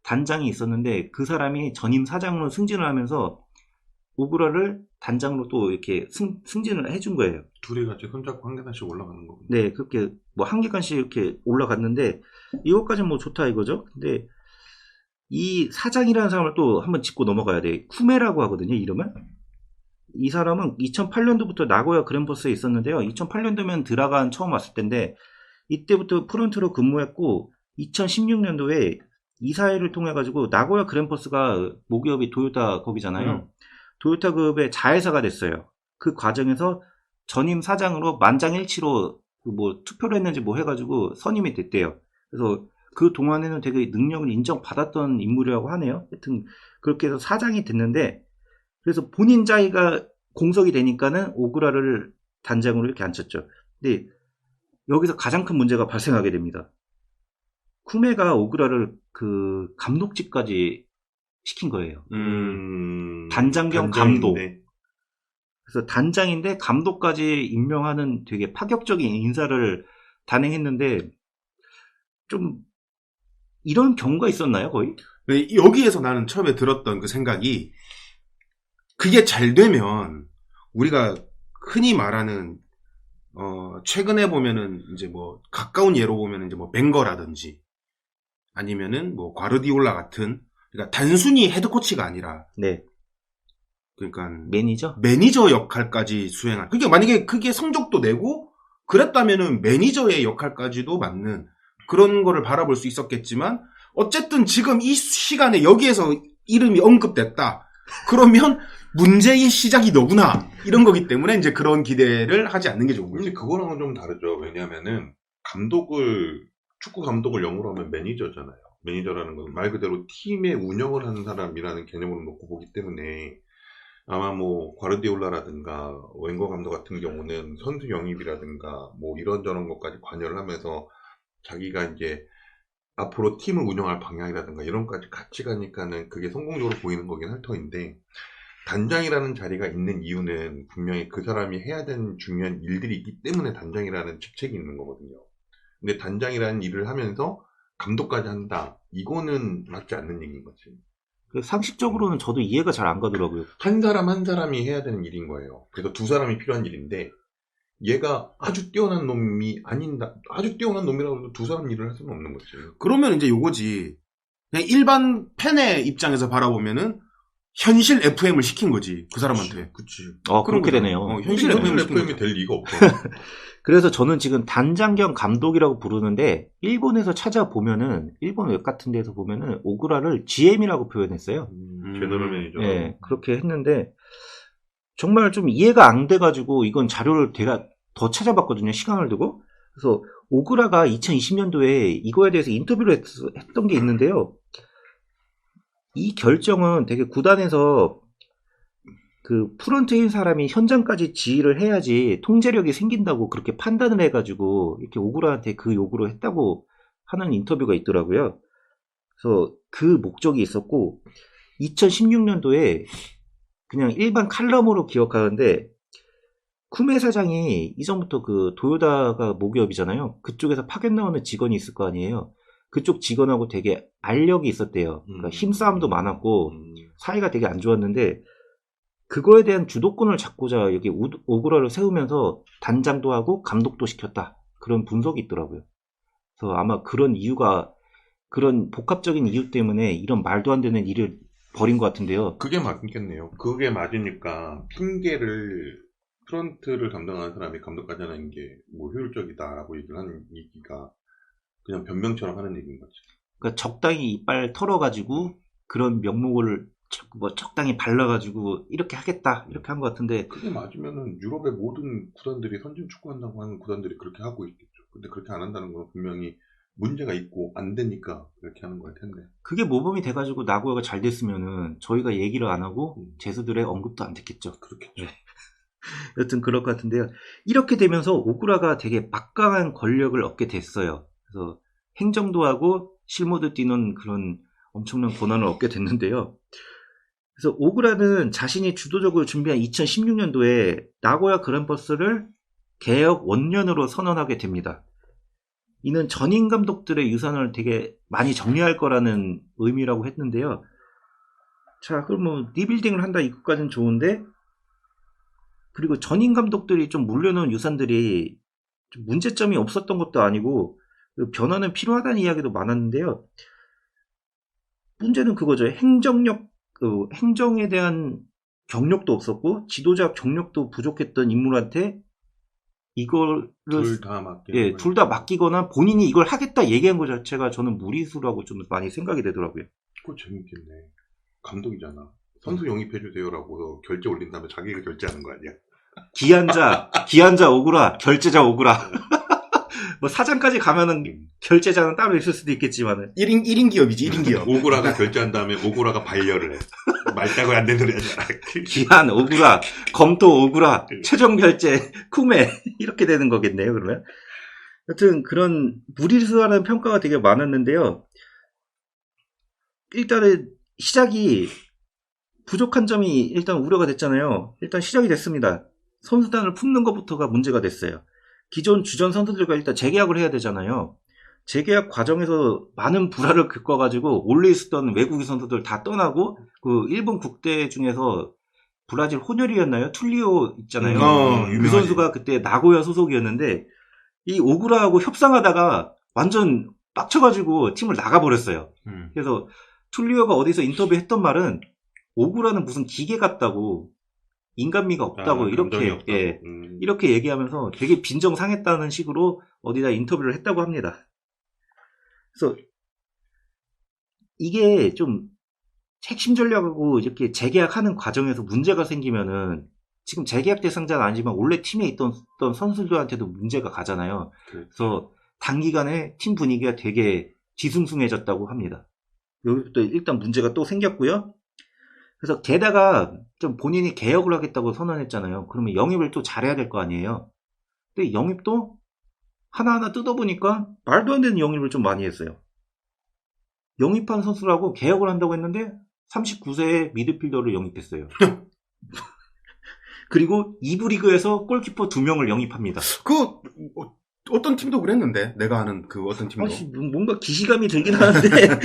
단장이 있었는데 그 사람이 전임 사장으로 승진을 하면서 오구라를 단장으로 또 이렇게 승진을 해준 거예요. 둘이 같이 손잡고 한 계단씩 올라가는 거군요. 네, 그렇게 뭐 한 계단씩 이렇게 올라갔는데 이것까지는 뭐 좋다 이거죠. 근데 이 사장이라는 사람을 또 한번 짚고 넘어가야 돼. 쿠메라고 하거든요, 이름은. 이 사람은 2008년도부터 나고야 그랜퍼스에 있었는데요. 2008년도면 드라간 처음 왔을 텐데 이때부터 프런트로 근무했고 2016년도에 이사회를 통해 가지고 나고야 그랜퍼스가 모기업이 도요타 거기잖아요. 도요타 그룹의 자회사가 됐어요. 그 과정에서 전임 사장으로 만장일치로 뭐 투표를 했는지 뭐 해가지고 선임이 됐대요. 그래서 그 동안에는 되게 능력을 인정받았던 인물이라고 하네요. 하여튼 그렇게 해서 사장이 됐는데 그래서 본인 자의가 공석이 되니까는 오구라를 단장으로 이렇게 앉혔죠. 근데 여기서 가장 큰 문제가 발생하게 됩니다. 쿠메가 오구라를 그 감독직까지 시킨 거예요. 단장 겸 감독. 그래서 단장인데 감독까지 임명하는 되게 파격적인 인사를 단행했는데 좀 이런 경우가 있었나요, 거의? 여기에서 나는 처음에 들었던 그 생각이 그게 잘 되면 우리가 흔히 말하는 최근에 보면은 이제 뭐 가까운 예로 보면은 이제 뭐 벵거라든지 아니면은 뭐 과르디올라 같은 그러니까 단순히 헤드코치가 아니라 네. 그러니까 매니저 역할까지 수행한. 그게 만약에 그게 성적도 내고 그랬다면은 매니저의 역할까지도 맞는 그런 거를 바라볼 수 있었겠지만 어쨌든 지금 이 시간에 여기에서 이름이 언급됐다. 그러면 문제의 시작이 너구나. 이런 거기 때문에 이제 그런 기대를 하지 않는 게 좋은 거죠. 근데 그거랑은 좀 다르죠. 왜냐하면은 축구 감독을 영어로 하면 매니저잖아요. 매니저라는 건 말 그대로 팀의 운영을 하는 사람이라는 개념으로 놓고 보기 때문에 아마 뭐 과르디올라라든가 웬거 감독 같은 경우는 선수 영입이라든가 뭐 이런저런 것까지 관여를 하면서 자기가 이제 앞으로 팀을 운영할 방향이라든가 이런 것까지 같이 가니까는 그게 성공적으로 보이는 거긴 할 터인데 단장이라는 자리가 있는 이유는 분명히 그 사람이 해야 되는 중요한 일들이 있기 때문에 단장이라는 직책이 있는 거거든요. 근데 단장이라는 일을 하면서 감독까지 한다. 이거는 맞지 않는 얘기인 거지. 상식적으로는 저도 이해가 잘 안 가더라고요. 한 사람 한 사람이 해야 되는 일인 거예요. 그래서 두 사람이 필요한 일인데 얘가 아주 뛰어난 놈이 아닌다. 아주 뛰어난 놈이라고 해도 두 사람 일을 할 수는 없는 거지. 그러면 이제 요거지. 그냥 일반 팬의 입장에서 바라보면은 현실 FM을 시킨 거지 그 사람한테. 그치. 그런 그렇게 거잖아. 되네요. 현실 FM을 시킨 FM이 거죠. 될 리가 없어. 그래서 저는 지금 단장 겸 감독이라고 부르는데 일본에서 찾아보면은 일본 웹 같은 데서 보면은 오구라를 GM이라고 표현했어요. 제너럴 매니저. 네, 그렇게 했는데 정말 좀 이해가 안 돼가지고 이건 자료를 제가 더 찾아봤거든요. 시간을 두고. 그래서 오구라가 2020년도에 이거에 대해서 인터뷰를 했던 게 있는데요. 이 결정은 되게 구단에서 그 프런트인 사람이 현장까지 지휘를 해야지 통제력이 생긴다고 그렇게 판단을 해가지고 이렇게 오구라한테 그 요구를 했다고 하는 인터뷰가 있더라고요. 그래서 그 목적이 있었고 2016년도에 그냥 일반 칼럼으로 기억하는데 쿠메 사장이 이전부터 그 도요다가 모기업이잖아요. 그쪽에서 파견 나오는 직원이 있을 거 아니에요. 그쪽 직원하고 되게 알력이 있었대요. 그러니까 힘싸움도 많았고 사이가 되게 안 좋았는데 그거에 대한 주도권을 잡고자 여기 오구라를 세우면서 단장도 하고 감독도 시켰다. 그런 분석이 있더라고요. 그래서 아마 그런 이유가 그런 복합적인 이유 때문에 이런 말도 안 되는 일을 벌인 것 같은데요. 그게 맞겠네요. 그게 맞으니까 핑계를 프런트를 담당하는 사람이 감독까지 하는 게 뭐 효율적이다라고 얘기를 하는 얘기가 그냥 변명처럼 하는 얘기인 거지. 그러니까 적당히 이빨 털어가지고 그런 명목을 뭐 적당히 발라가지고 이렇게 하겠다 이렇게 한 것 같은데 그게 맞으면은 유럽의 모든 구단들이 선진 축구한다고 하는 구단들이 그렇게 하고 있겠죠. 근데 그렇게 안 한다는 건 분명히 문제가 있고 안 되니까 그렇게 하는 걸 텐데. 그게 모범이 돼가지고 나고야가 잘 됐으면은 저희가 얘기를 안 하고 제수들의 언급도 안 됐겠죠. 그렇겠죠. 네. 여튼 그럴 것 같은데요. 이렇게 되면서 오구라가 되게 막강한 권력을 얻게 됐어요. 그래서 행정도 하고 실무도 뛰는 그런 엄청난 권한을 얻게 됐는데요. 그래서 오구라는 자신이 주도적으로 준비한 2016년도에 나고야 그란버스를 개혁 원년으로 선언하게 됩니다. 이는 전임 감독들의 유산을 되게 많이 정리할 거라는 의미라고 했는데요. 자, 그럼 뭐 리빌딩을 한다 이것까지는 좋은데 그리고 전임 감독들이 좀 물려놓은 유산들이 좀 문제점이 없었던 것도 아니고 변화는 필요하다는 이야기도 많았는데요. 문제는 그거죠. 행정에 대한 경력도 없었고 지도자 경력도 부족했던 인물한테 이거를 둘 다 맡기는 예, 둘 다 맡기거나 본인이 이걸 하겠다 얘기한 것 자체가 저는 무리수라고 좀 많이 생각이 되더라고요. 그거 재밌겠네. 감독이잖아. 선수 영입해주세요라고 결제 올린 다음에 자기가 결제하는 거 아니야? 기한자 오구라, 결제자 오구라. 뭐 사장까지 가면은 결제자는 따로 있을 수도 있겠지만은 1인 기업이지 1인 기업. 오구라가 결제한 다음에 오구라가 반려를 해. 말다고 안 되는 소리 하잖아. 기한 오구라, 검토 오구라, 최종 결제 쿠메 이렇게 되는 거겠네요. 그러면 여튼 그런 무리수라는 평가가 되게 많았는데요. 일단은 시작이 부족한 점이 일단 우려가 됐잖아요. 일단 시작이 됐습니다. 선수단을 품는 것부터가 문제가 됐어요. 기존 주전 선수들과 일단 재계약을 해야 되잖아요. 재계약 과정에서 많은 불화를 겪어가지고 원래 있었던 외국인 선수들 다 떠나고 그 일본 국대 중에서 브라질 호녀리였나요? 툴리오 있잖아요. 그 유명하지. 선수가 그때 나고야 소속이었는데 이 오구라하고 협상하다가 완전 빡쳐가지고 팀을 나가버렸어요. 그래서 툴리오가 어디서 인터뷰했던 말은 오구라는 무슨 기계 같다고 인간미가 없다고 이렇게 얘기하면서 되게 빈정상했다는 식으로 어디다 인터뷰를 했다고 합니다. 그래서 이게 좀 핵심 전략하고 이렇게 재계약하는 과정에서 문제가 생기면은 지금 재계약 대상자는 아니지만 원래 팀에 있던 선수들한테도 문제가 가잖아요. 그래서 단기간에 팀 분위기가 되게 뒤숭숭해졌다고 합니다. 여기부터 일단 문제가 또 생겼고요. 그래서 게다가 좀 본인이 개혁을 하겠다고 선언했잖아요. 그러면 영입을 또 잘해야 될 거 아니에요. 근데 영입도 하나하나 뜯어보니까 말도 안 되는 영입을 좀 많이 했어요. 영입한 선수라고 개혁을 한다고 했는데 39세의 미드필더를 영입했어요. 그리고 2부 리그에서 골키퍼 2명을 영입합니다. 어떤 팀도 그랬는데 내가 아는 그 어떤 팀도 뭔가 기시감이 들긴 하는데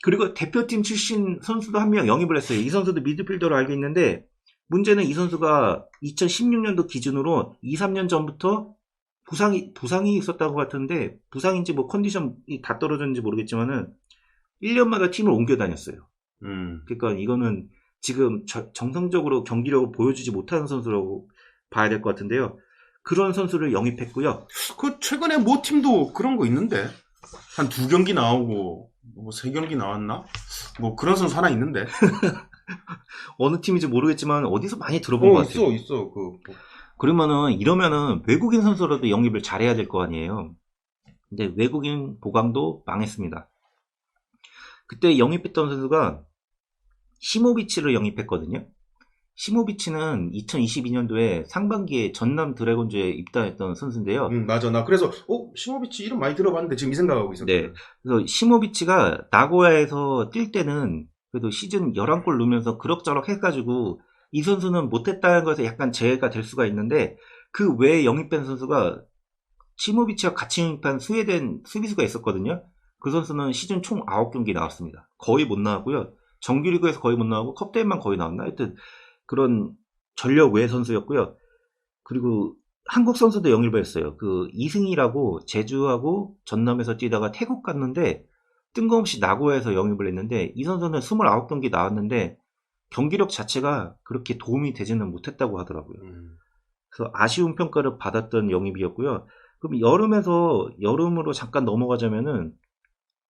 그리고 대표팀 출신 선수도 한 명 영입을 했어요. 이 선수도 미드필더로 알고 있는데 문제는 이 선수가 2016년도 기준으로 2, 3년 전부터 부상이 있었다고 같은데 부상인지 뭐 컨디션이 다 떨어졌는지 모르겠지만은 1년마다 팀을 옮겨 다녔어요. 음. 그러니까 이거는 지금 정상적으로 경기력을 보여주지 못하는 선수라고 봐야 될 것 같은데요. 그런 선수를 영입했고요. 그 최근에 뭐 팀도 그런 거 있는데 한 2경기 나오고 뭐 3경기 나왔나? 뭐 그런 선수 하나 있는데. 어느 팀인지 모르겠지만 어디서 많이 들어본 것 같아요. 있어. 그러면은 이러면은 외국인 선수라도 영입을 잘해야 될 거 아니에요. 근데 외국인 보강도 망했습니다. 그때 영입했던 선수가 시모비치를 영입했거든요. 시모비치는 2022년도에 상반기에 전남 드래곤즈에 입단했던 선수인데요. 맞아. 나 그래서 시모비치 이름 많이 들어봤는데 지금 이 생각하고 있었거든. 네. 그래서 시모비치가 나고야에서 뛸 때는 그래도 시즌 11골 넣으면서 그럭저럭 해가지고 이 선수는 못했다는 것에 약간 제외가 될 수가 있는데 그 외에 영입된 선수가 시모비치와 같이 영입한 스웨덴 수비수가 있었거든요. 그 선수는 시즌 총 9경기 나왔습니다. 거의 못 나왔고요. 정규리그에서 거의 못 나오고 컵대회만 거의 나왔나? 하여튼 그런 전력 외 선수였고요. 그리고 한국 선수도 영입을 했어요. 그 이승희라고 제주하고 전남에서 뛰다가 태국 갔는데 뜬금없이 나고야에서 영입을 했는데 이 선수는 29경기 나왔는데 경기력 자체가 그렇게 도움이 되지는 못했다고 하더라고요. 그래서 아쉬운 평가를 받았던 영입이었고요. 그럼 여름으로 잠깐 넘어가자면은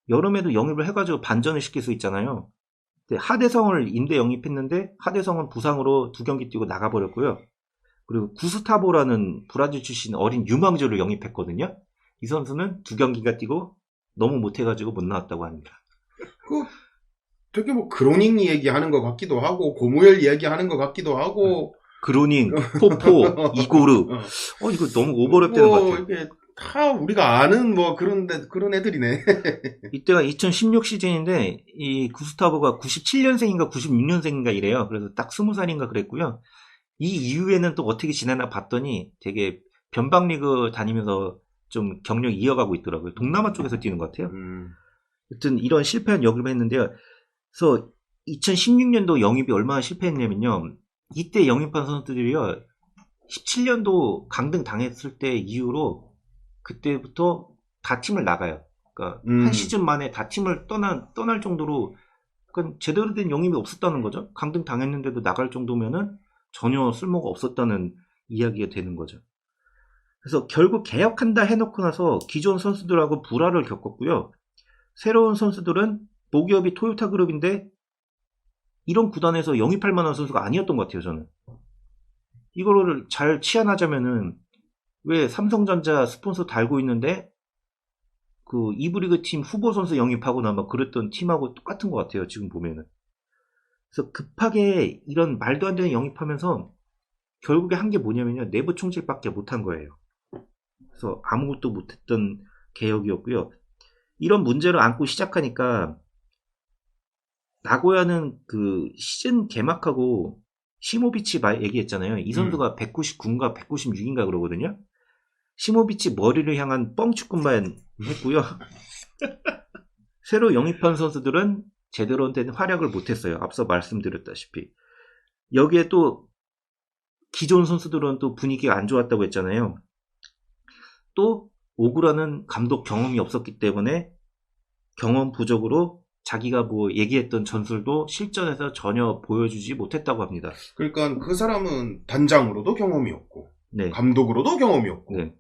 여름에도 영입을 해가지고 반전을 시킬 수 있잖아요. 하대성을 임대 영입했는데 하대성은 부상으로 2경기 뛰고 나가버렸고요. 그리고 구스타보라는 브라질 출신 어린 유망주를 영입했거든요. 이 선수는 2경기가 뛰고 너무 못해가지고 못 나왔다고 합니다. 되게 뭐 그로닝 얘기하는 것 같기도 하고 고무열 얘기하는 것 같기도 하고 그로닝, 포포, 이고르. 이거 너무 오버랩되는 것 같아요. 이게 다 우리가 아는 뭐 그런 애들이네. 이때가 2016 시즌인데 이 구스타보가 97년생인가 96년생인가 이래요. 그래서 딱 20살인가 그랬고요. 이 이후에는 또 어떻게 지내나 봤더니 되게 변방리그 다니면서 좀 경력 이어가고 있더라고요. 동남아 쪽에서 뛰는 것 같아요. 하여튼 이런 실패한 영입을 했는데요. 그래서 2016년도 영입이 얼마나 실패했냐면요. 이때 영입한 선수들이요. 17년도 강등 당했을 때 이후로 그때부터 다 팀을 나가요. 그러니까 한 시즌 만에 다 팀을 떠날 정도로 그러니까 제대로 된 영입이 없었다는 거죠. 강등 당했는데도 나갈 정도면은 전혀 쓸모가 없었다는 이야기가 되는 거죠. 그래서 결국 개혁한다 해놓고 나서 기존 선수들하고 불화를 겪었고요. 새로운 선수들은 모기업이 토요타 그룹인데 이런 구단에서 영입할 만한 선수가 아니었던 것 같아요, 저는. 이거를 잘 치환하자면은 왜 삼성전자 스폰서 달고 있는데 그 이브리그 팀 후보 선수 영입하거나 막 그랬던 팀하고 똑같은 것 같아요, 지금 보면은. 그래서 급하게 이런 말도 안 되는 영입하면서 결국에 한 게 뭐냐면요. 내부 총질밖에 못한 거예요. 그래서 아무것도 못했던 개혁이었고요. 이런 문제를 안고 시작하니까 나고야는 그 시즌 개막하고 시모비치 얘기했잖아요. 이 선수가 199인가 196인가 그러거든요. 시모비치 머리를 향한 뻥축구만 했고요. 새로 영입한 선수들은 제대로 된 활약을 못했어요. 앞서 말씀드렸다시피. 여기에 또 기존 선수들은 또 분위기가 안 좋았다고 했잖아요. 또 오구라는 감독 경험이 없었기 때문에 경험 부족으로 자기가 뭐 얘기했던 전술도 실전에서 전혀 보여주지 못했다고 합니다. 그러니까 그 사람은 단장으로도 경험이 없고 네. 감독으로도 경험이 없고 네.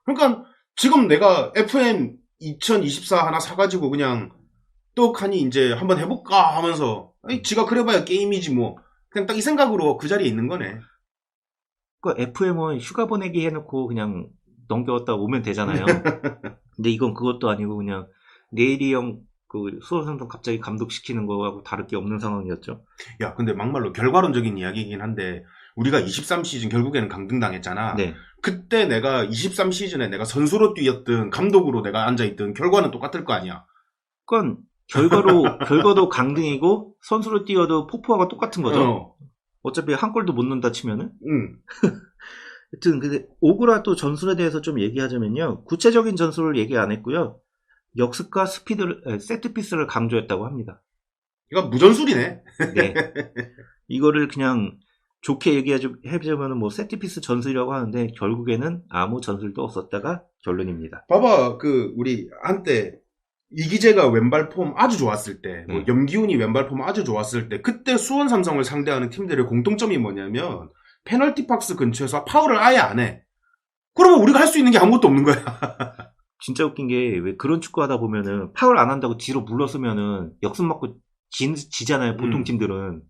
그러니까 지금 내가 FM 2024 하나 사가지고 그냥 떡하니 이제 한번 해볼까 하면서 아니 지가 그래봐야 게임이지 뭐 그냥 딱 이 생각으로 그 자리에 있는 거네. 그 FM은 휴가 보내기 해놓고 그냥 넘겨왔다 오면 되잖아요. 근데 이건 그것도 아니고 그냥 내일이 형 그 수호선수 갑자기 감독시키는 거하고 다를 게 없는 상황이었죠. 야, 근데 막말로 결과론적인 이야기이긴 한데 우리가 23시즌 결국에는 강등당했잖아. 네. 그때 내가 23시즌에 내가 선수로 뛰었든 감독으로 내가 앉아있든 결과는 똑같을 거 아니야. 그건 결과도 강등이고 선수로 뛰어도 포포하고 똑같은 거죠. 어차피 한 골도 못 넣는다 치면은. 하여튼 근데 오그라 또 전술에 대해서 좀 얘기하자면요. 구체적인 전술을 얘기 안 했고요. 역습과 세트피스를 강조했다고 합니다. 이거 무전술이네. 네. 이거를 그냥 좋게 얘기하자면 뭐 세트피스 전술이라고 하는데 결국에는 아무 전술도 없었다가 결론입니다. 봐봐, 우리 한때 이기재가 왼발 폼 아주 좋았을 때, 뭐 네. 염기훈이 왼발 폼 아주 좋았을 때, 그때 수원 삼성을 상대하는 팀들의 공통점이 뭐냐면 페널티 박스 근처에서 파울을 아예 안 해. 그러면 우리가 할 수 있는 게 아무것도 없는 거야. 진짜 웃긴 게 왜 그런 축구 하다 보면은 파울 안 한다고 뒤로 물러서면은 역습 맞고 지잖아요. 보통 팀들은.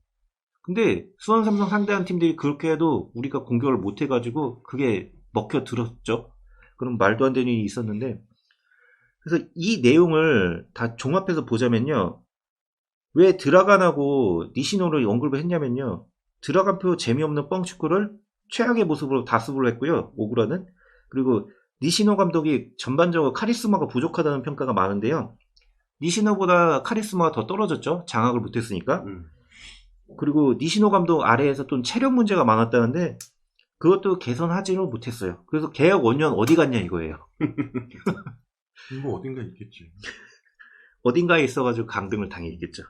근데 수원 삼성 상대한 팀들이 그렇게 해도 우리가 공격을 못 해가지고 그게 먹혀 들었죠. 그럼 말도 안 되는 일이 있었는데 그래서 이 내용을 다 종합해서 보자면요. 왜 드라간하고 니시노를 언급을 했냐면요. 드라간표 재미없는 뻥축구를 최악의 모습으로 다수를 했고요. 오구라는. 그리고 니시노 감독이 전반적으로 카리스마가 부족하다는 평가가 많은데요. 니시노보다 카리스마가 더 떨어졌죠. 장악을 못했으니까. 그리고 니시노 감독 아래에서 또 체력 문제가 많았다는데 그것도 개선하지는 못했어요. 그래서 계약 원년 어디 갔냐 이거예요. 뭐 어딘가 있겠지. 어딘가에 있어가지고 강등을 당했겠죠.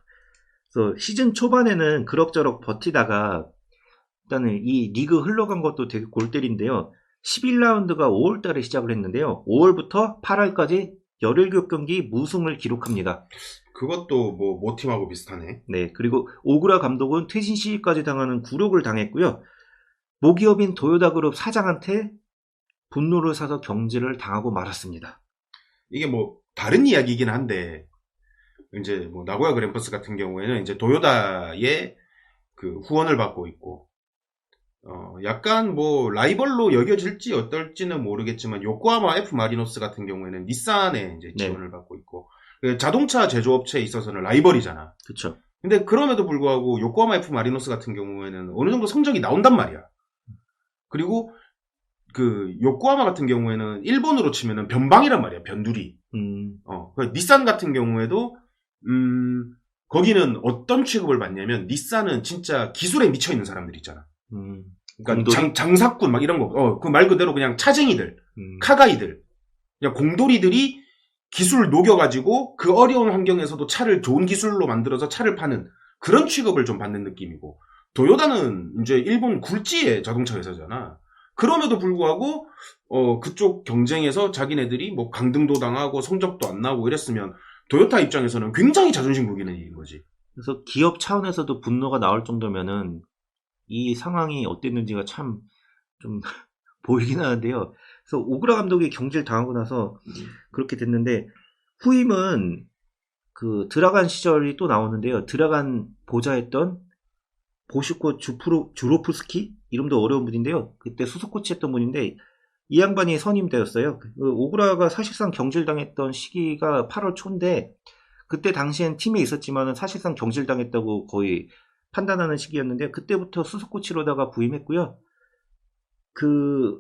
그래서 시즌 초반에는 그럭저럭 버티다가 일단은 이 리그 흘러간 것도 되게 골 때린데요. 11라운드가 5월달에 시작을 했는데요. 5월부터 8월까지 17경기 무승을 기록합니다. 그것도 뭐 모팀하고 비슷하네. 네, 그리고 오구라 감독은 퇴진 시기까지 당하는 굴욕을 당했고요. 모기업인 도요다그룹 사장한테 분노를 사서 경질을 당하고 말았습니다. 이게 뭐 다른 이야기이긴 한데 이제 뭐 나고야 그랜퍼스 같은 경우에는 이제 도요다의 그 후원을 받고 있고 약간 뭐 라이벌로 여겨질지 어떨지는 모르겠지만 요코하마 F 마리노스 같은 경우에는 닛산에 이제 지원을 받고 있고 자동차 제조업체에 있어서는 라이벌이잖아. 그렇죠. 근데 그럼에도 불구하고 요코하마 F 마리노스 같은 경우에는 어느 정도 성적이 나온단 말이야. 그리고 그 요코하마 같은 경우에는 일본으로 치면은 변방이란 말이야. 변두리. 닛산 같은 경우에도 거기는 어떤 취급을 받냐면 닛산은 진짜 기술에 미쳐 있는 사람들 있잖아. 그러니까 장사꾼 막 이런 거. 그 말 그대로 그냥 차쟁이들, 카가이들, 그냥 공돌이들이 기술을 녹여가지고 그 어려운 환경에서도 차를 좋은 기술로 만들어서 차를 파는 그런 취급을 좀 받는 느낌이고 도요다는 이제 일본 굴지의 자동차 회사잖아. 그럼에도 불구하고 그쪽 경쟁에서 자기네들이 뭐 강등도 당하고 성적도 안 나오고 이랬으면 도요타 입장에서는 굉장히 자존심 구기는 일인 거지. 그래서 기업 차원에서도 분노가 나올 정도면은 이 상황이 어땠는지가 참 좀 보이긴 하는데요. 그래서 오그라 감독이 경질 당하고 나서 그렇게 됐는데 후임은 그 드라간 시절이 또 나오는데요. 드라간 보좌했던 보슈코 주로프스키 이름도 어려운 분인데요. 그때 수석 코치했던 분인데 이 양반이 선임되었어요. 오그라가 사실상 경질당했던 시기가 8월 초인데 그때 당시엔 팀에 있었지만은 사실상 경질당했다고 거의 판단하는 시기였는데 그때부터 수석 코치로다가 부임했고요. 그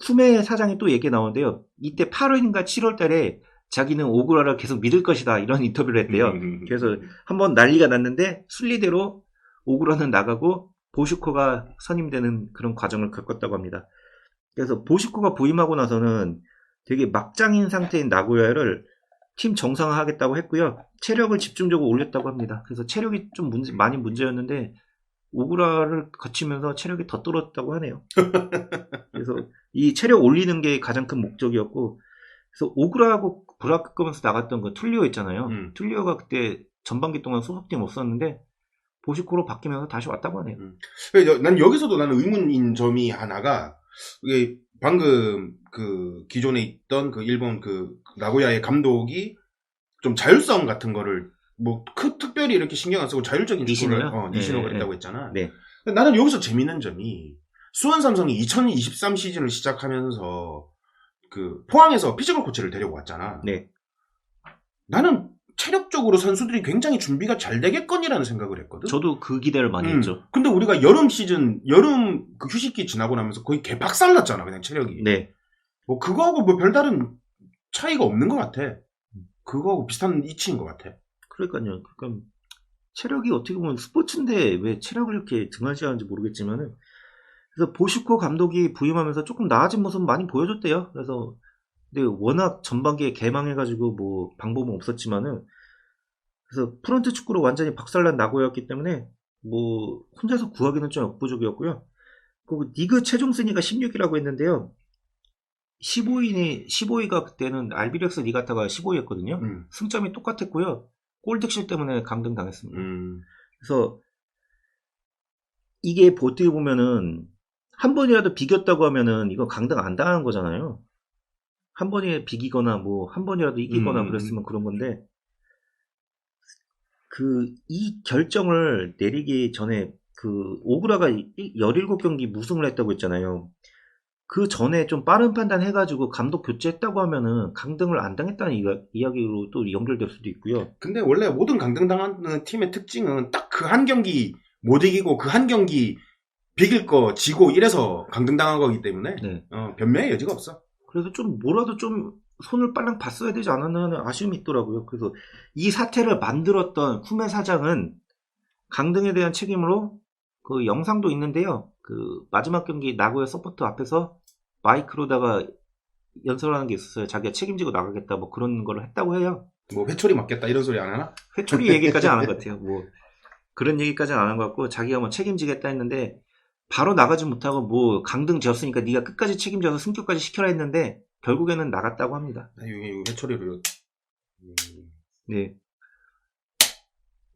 쿠메 사장이 또 얘기 나오는데요. 이때 8월인가 7월 달에 자기는 오그라를 계속 믿을 것이다 이런 인터뷰를 했대요. 그래서 한번 난리가 났는데 순리대로 오그라는 나가고 보슈코가 선임되는 그런 과정을 겪었다고 합니다. 그래서 보슈코가 부임하고 나서는 되게 막장인 상태인 나고야를 팀 정상화하겠다고 했고요. 체력을 집중적으로 올렸다고 합니다. 그래서 체력이 좀 많이 문제였는데 오구라를 거치면서 체력이 더 떨어졌다고 하네요. 그래서 이 체력 올리는 게 가장 큰 목적이었고 그래서 오구라하고 브라크급에서 나갔던 그 툴리오 있잖아요. 툴리오가 그때 전반기 동안 소속팀 없었는데 보시코로 바뀌면서 다시 왔다고 하네요. 난 여기서도 나는 의문인 점이 하나가 이게 방금 그 기존에 있던 그 일본 그 나고야의 감독이 좀 자율성 같은 거를 뭐 특별히 이렇게 신경 안 쓰고 자율적인 축구를 니시노가 했다고 했잖아. 네. 나는 여기서 재밌는 점이 수원 삼성이 2023 시즌을 시작하면서 그 포항에서 피지컬 코치를 데리고 왔잖아. 네. 나는 체력적으로 선수들이 굉장히 준비가 잘 되겠거니라는 생각을 했거든. 저도 그 기대를 많이 했죠. 근데 우리가 여름 그 휴식기 지나고 나면서 거의 개박살났잖아, 그냥 체력이. 네. 뭐 그거하고 뭐 별다른 차이가 없는 것 같아. 그거하고 비슷한 이치인 것 같아. 그러니까요. 그러니까 체력이 어떻게 보면 스포츠인데 왜 체력을 이렇게 등한시하는지 모르겠지만은 그래서 보슈코 감독이 부임하면서 조금 나아진 모습 많이 보여줬대요. 그래서 근데 워낙 전반기에 개망해가지고 뭐 방법은 없었지만은 그래서 프런트 축구로 완전히 박살난 나고였기 때문에 뭐 혼자서 구하기는 좀 역부족이었고요. 그리고 리그 최종 순위가 16위라고 했는데요. 15위가 그때는 알비렉스 니가타가 15위였거든요. 승점이 똑같았고요. 골득실 때문에 강등당했습니다. 그래서 이게 어떻게 보면은 한 번이라도 비겼다고 하면은 이거 강등 안 당하는 거잖아요. 한 번에 비기거나 뭐 한 번이라도 이기거나 그랬으면 그런 건데 이 결정을 내리기 전에 오그라가 17경기 무승을 했다고 했잖아요. 그 전에 좀 빠른 판단 해가지고 감독 교체했다고 하면은 강등을 안 당했다는 이야기로 또 연결될 수도 있고요. 근데 원래 모든 강등당하는 팀의 특징은 딱 그 한 경기 못 이기고 그 한 경기 비길 거 지고 이래서 강등당한 거기 때문에 네. 변명의 여지가 없어. 그래서 좀 뭐라도 좀 손을 빨랑 봤어야 되지 않았나 하는 아쉬움이 있더라고요. 그래서 이 사태를 만들었던 쿠메 사장은 강등에 대한 책임으로 그 영상도 있는데요. 그 마지막 경기 나고야 서포트 앞에서 마이크로다가 연설하는 게 있었어요. 자기가 책임지고 나가겠다 뭐 그런 걸 했다고 해요. 뭐 회초리 맞겠다 이런 소리 안 하나? 회초리 얘기까지 안 한 것 같아요. 뭐 그런 얘기까지는 안 한 것 같고 자기가 뭐 책임지겠다 했는데 바로 나가지 못하고 뭐 강등 지었으니까 네가 끝까지 책임져서 승격까지 시켜라 했는데 결국에는 나갔다고 합니다. 여기 회초리로. 네.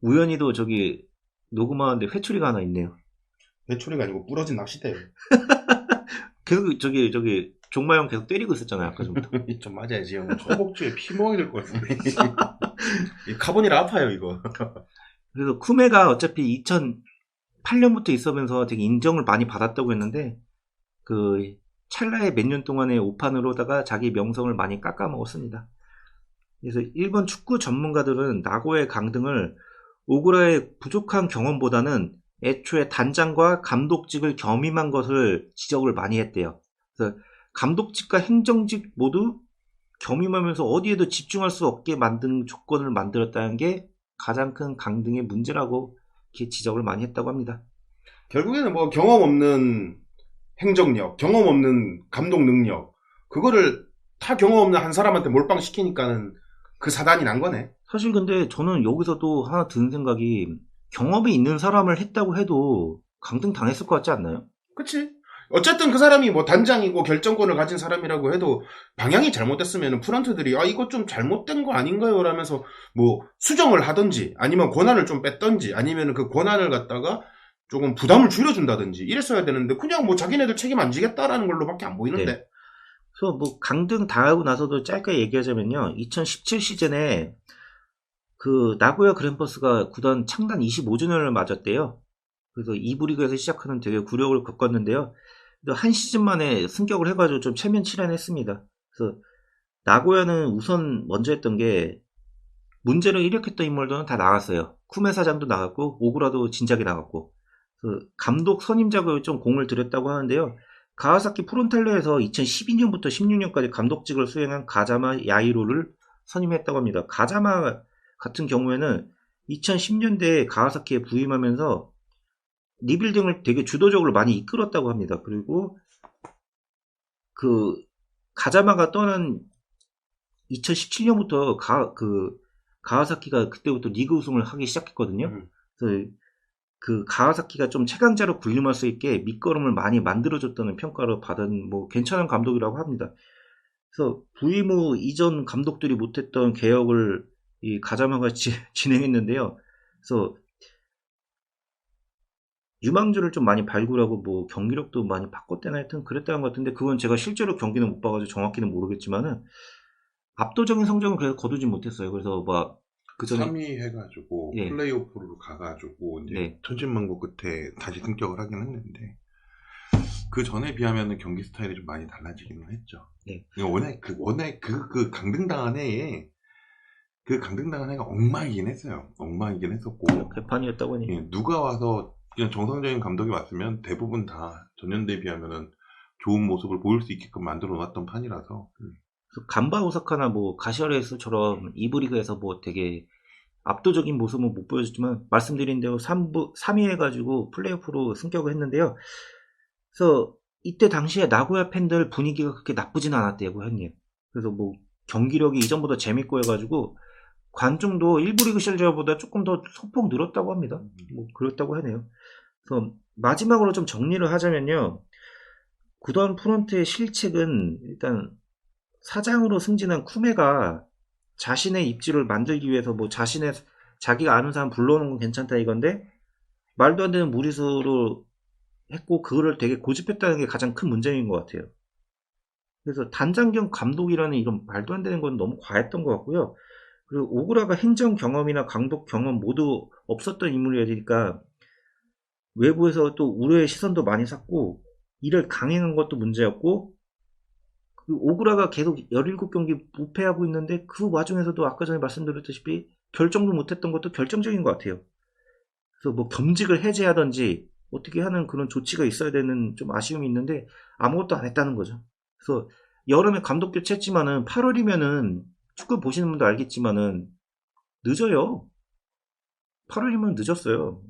우연히도 저기 녹음하는데 회초리가 하나 있네요. 회초리가 아니고 부러진 낚싯대. 계속 저기 종마형 계속 때리고 있었잖아요 아까 전부터. 좀 맞아야지 형. 허벅지에 피멍이 될 것 같은데. 이 카본이라 아파요 이거. 그래서 쿠메가 어차피 2008년부터 있으면서 되게 인정을 많이 받았다고 했는데 그 찰나의 몇 년 동안의 오판으로다가 자기 명성을 많이 깎아먹었습니다. 그래서 일본 축구 전문가들은 나고의 강등을 오구라의 부족한 경험보다는 애초에 단장과 감독직을 겸임한 것을 지적을 많이 했대요. 그래서 감독직과 행정직 모두 겸임하면서 어디에도 집중할 수 없게 만든 조건을 만들었다는 게 가장 큰 강등의 문제라고 이렇게 지적을 많이 했다고 합니다. 결국에는 뭐 경험 없는 행정력, 경험 없는 감독 능력, 그거를 다 경험 없는 한 사람한테 몰빵시키니까는 그 사단이 난 거네. 사실 근데 저는 여기서도 하나 드는 생각이 경험이 있는 사람을 했다고 해도 강등 당했을 것 같지 않나요? 그치? 어쨌든 그 사람이 뭐 단장이고 결정권을 가진 사람이라고 해도 방향이 잘못됐으면 프런트들이 이거 좀 잘못된 거 아닌가요? 라면서 뭐 수정을 하든지 아니면 권한을 좀 뺐든지 아니면 그 권한을 갖다가 조금 부담을 줄여준다든지 이랬어야 되는데 그냥 뭐 자기네들 책임 안 지겠다라는 걸로밖에 안 보이는데. 네. 그래서 뭐 강등 당하고 나서도 짧게 얘기하자면요. 2017 시즌에 그 나고야 그랜퍼스가 구단 창단 25주년을 맞았대요. 그래서 2부 리그에서 시작하는 되게 굴욕을 겪었는데요. 한 시즌 만에 승격을 해가지고 좀 체면 치환했습니다. 그래서 나고야는 우선 먼저 했던 게 문제를 일으켰던 인물들은 다 나갔어요. 쿠메 사장도 나갔고 오구라도 진작에 나갔고 감독 선임 작업에 좀 공을 들였다고 하는데요. 가와사키 프론탈레에서 2012년부터 16년까지 감독직을 수행한 가자마 야이로를 선임했다고 합니다. 가자마 같은 경우에는 2010년대에 가와사키에 부임하면서 리빌딩을 되게 주도적으로 많이 이끌었다고 합니다. 그리고 그 가자마가 떠난 2017년부터 가와사키가 그때부터 리그 우승을 하기 시작했거든요. 그래서 그 가와사키가 좀 최강자로 군림할 수 있게 밑거름을 많이 만들어줬다는 평가를 받은 뭐 괜찮은 감독이라고 합니다. 그래서 부임 후 이전 감독들이 못했던 개혁을 이 가자마가 진행했는데요. 그래서 유망주를 좀 많이 발굴하고 뭐 경기력도 많이 바꿨대나 하여튼 그랬다는 것 같은데 그건 제가 실제로 경기는 못 봐가지고 정확히는 모르겠지만은 압도적인 성적은 그래서 거두지 못했어요. 그래서 막 그 전에 3위 해가지고 예. 플레이오프로 가가지고 이제 네. 천진만고 끝에 다시 승격을 하긴 했는데 그 전에 비하면은 경기 스타일이 좀 많이 달라지기는 했죠. 네. 워낙 그 강등당한 해에 그 강등당한 해가 엉망이긴 했어요. 엉망이긴 했었고 개판이었다고 하니. 예, 누가 와서 그냥 정상적인 감독이 왔으면 대부분 다 전년대에 비하면은 좋은 모습을 보일 수 있게끔 만들어 놨던 판이라서. 간바 오사카나 뭐 가시아레이스처럼 2부 리그에서 뭐 되게 압도적인 모습은 못 보여줬지만 말씀드린 대로 3위 해가지고 플레이오프로 승격을 했는데요. 그래서 이때 당시에 나고야 팬들 분위기가 그렇게 나쁘진 않았대요, 형님. 그래서 뭐 경기력이 이전보다 재밌고 해가지고 관중도 1부 리그 시절보다 조금 더 소폭 늘었다고 합니다. 뭐 그렇다고 하네요. 그래서 마지막으로 좀 정리를 하자면요. 구단 프런트의 실책은 일단 사장으로 승진한 쿠메가 자신의 입지를 만들기 위해서 뭐 자기가 아는 사람 불러오는 건 괜찮다 이건데 말도 안 되는 무리수로 했고 그거를 되게 고집했다는 게 가장 큰 문제인 것 같아요. 그래서 단장 겸 감독이라는 이런 말도 안 되는 건 너무 과했던 것 같고요. 그리고 오그라가 행정 경험이나 감독 경험 모두 없었던 인물이어야 되니까 외부에서 또 우려의 시선도 많이 샀고 이를 강행한 것도 문제였고 그 오그라가 계속 17경기 무패하고 있는데 그 와중에서도 아까 전에 말씀드렸다시피 결정도 못했던 것도 결정적인 것 같아요. 그래서 뭐 겸직을 해제하든지 어떻게 하는 그런 조치가 있어야 되는 좀 아쉬움이 있는데 아무것도 안 했다는 거죠. 그래서 여름에 감독 교체했지만은 8월이면은 축구 보시는 분도 알겠지만은 늦어요. 8월이면 늦었어요.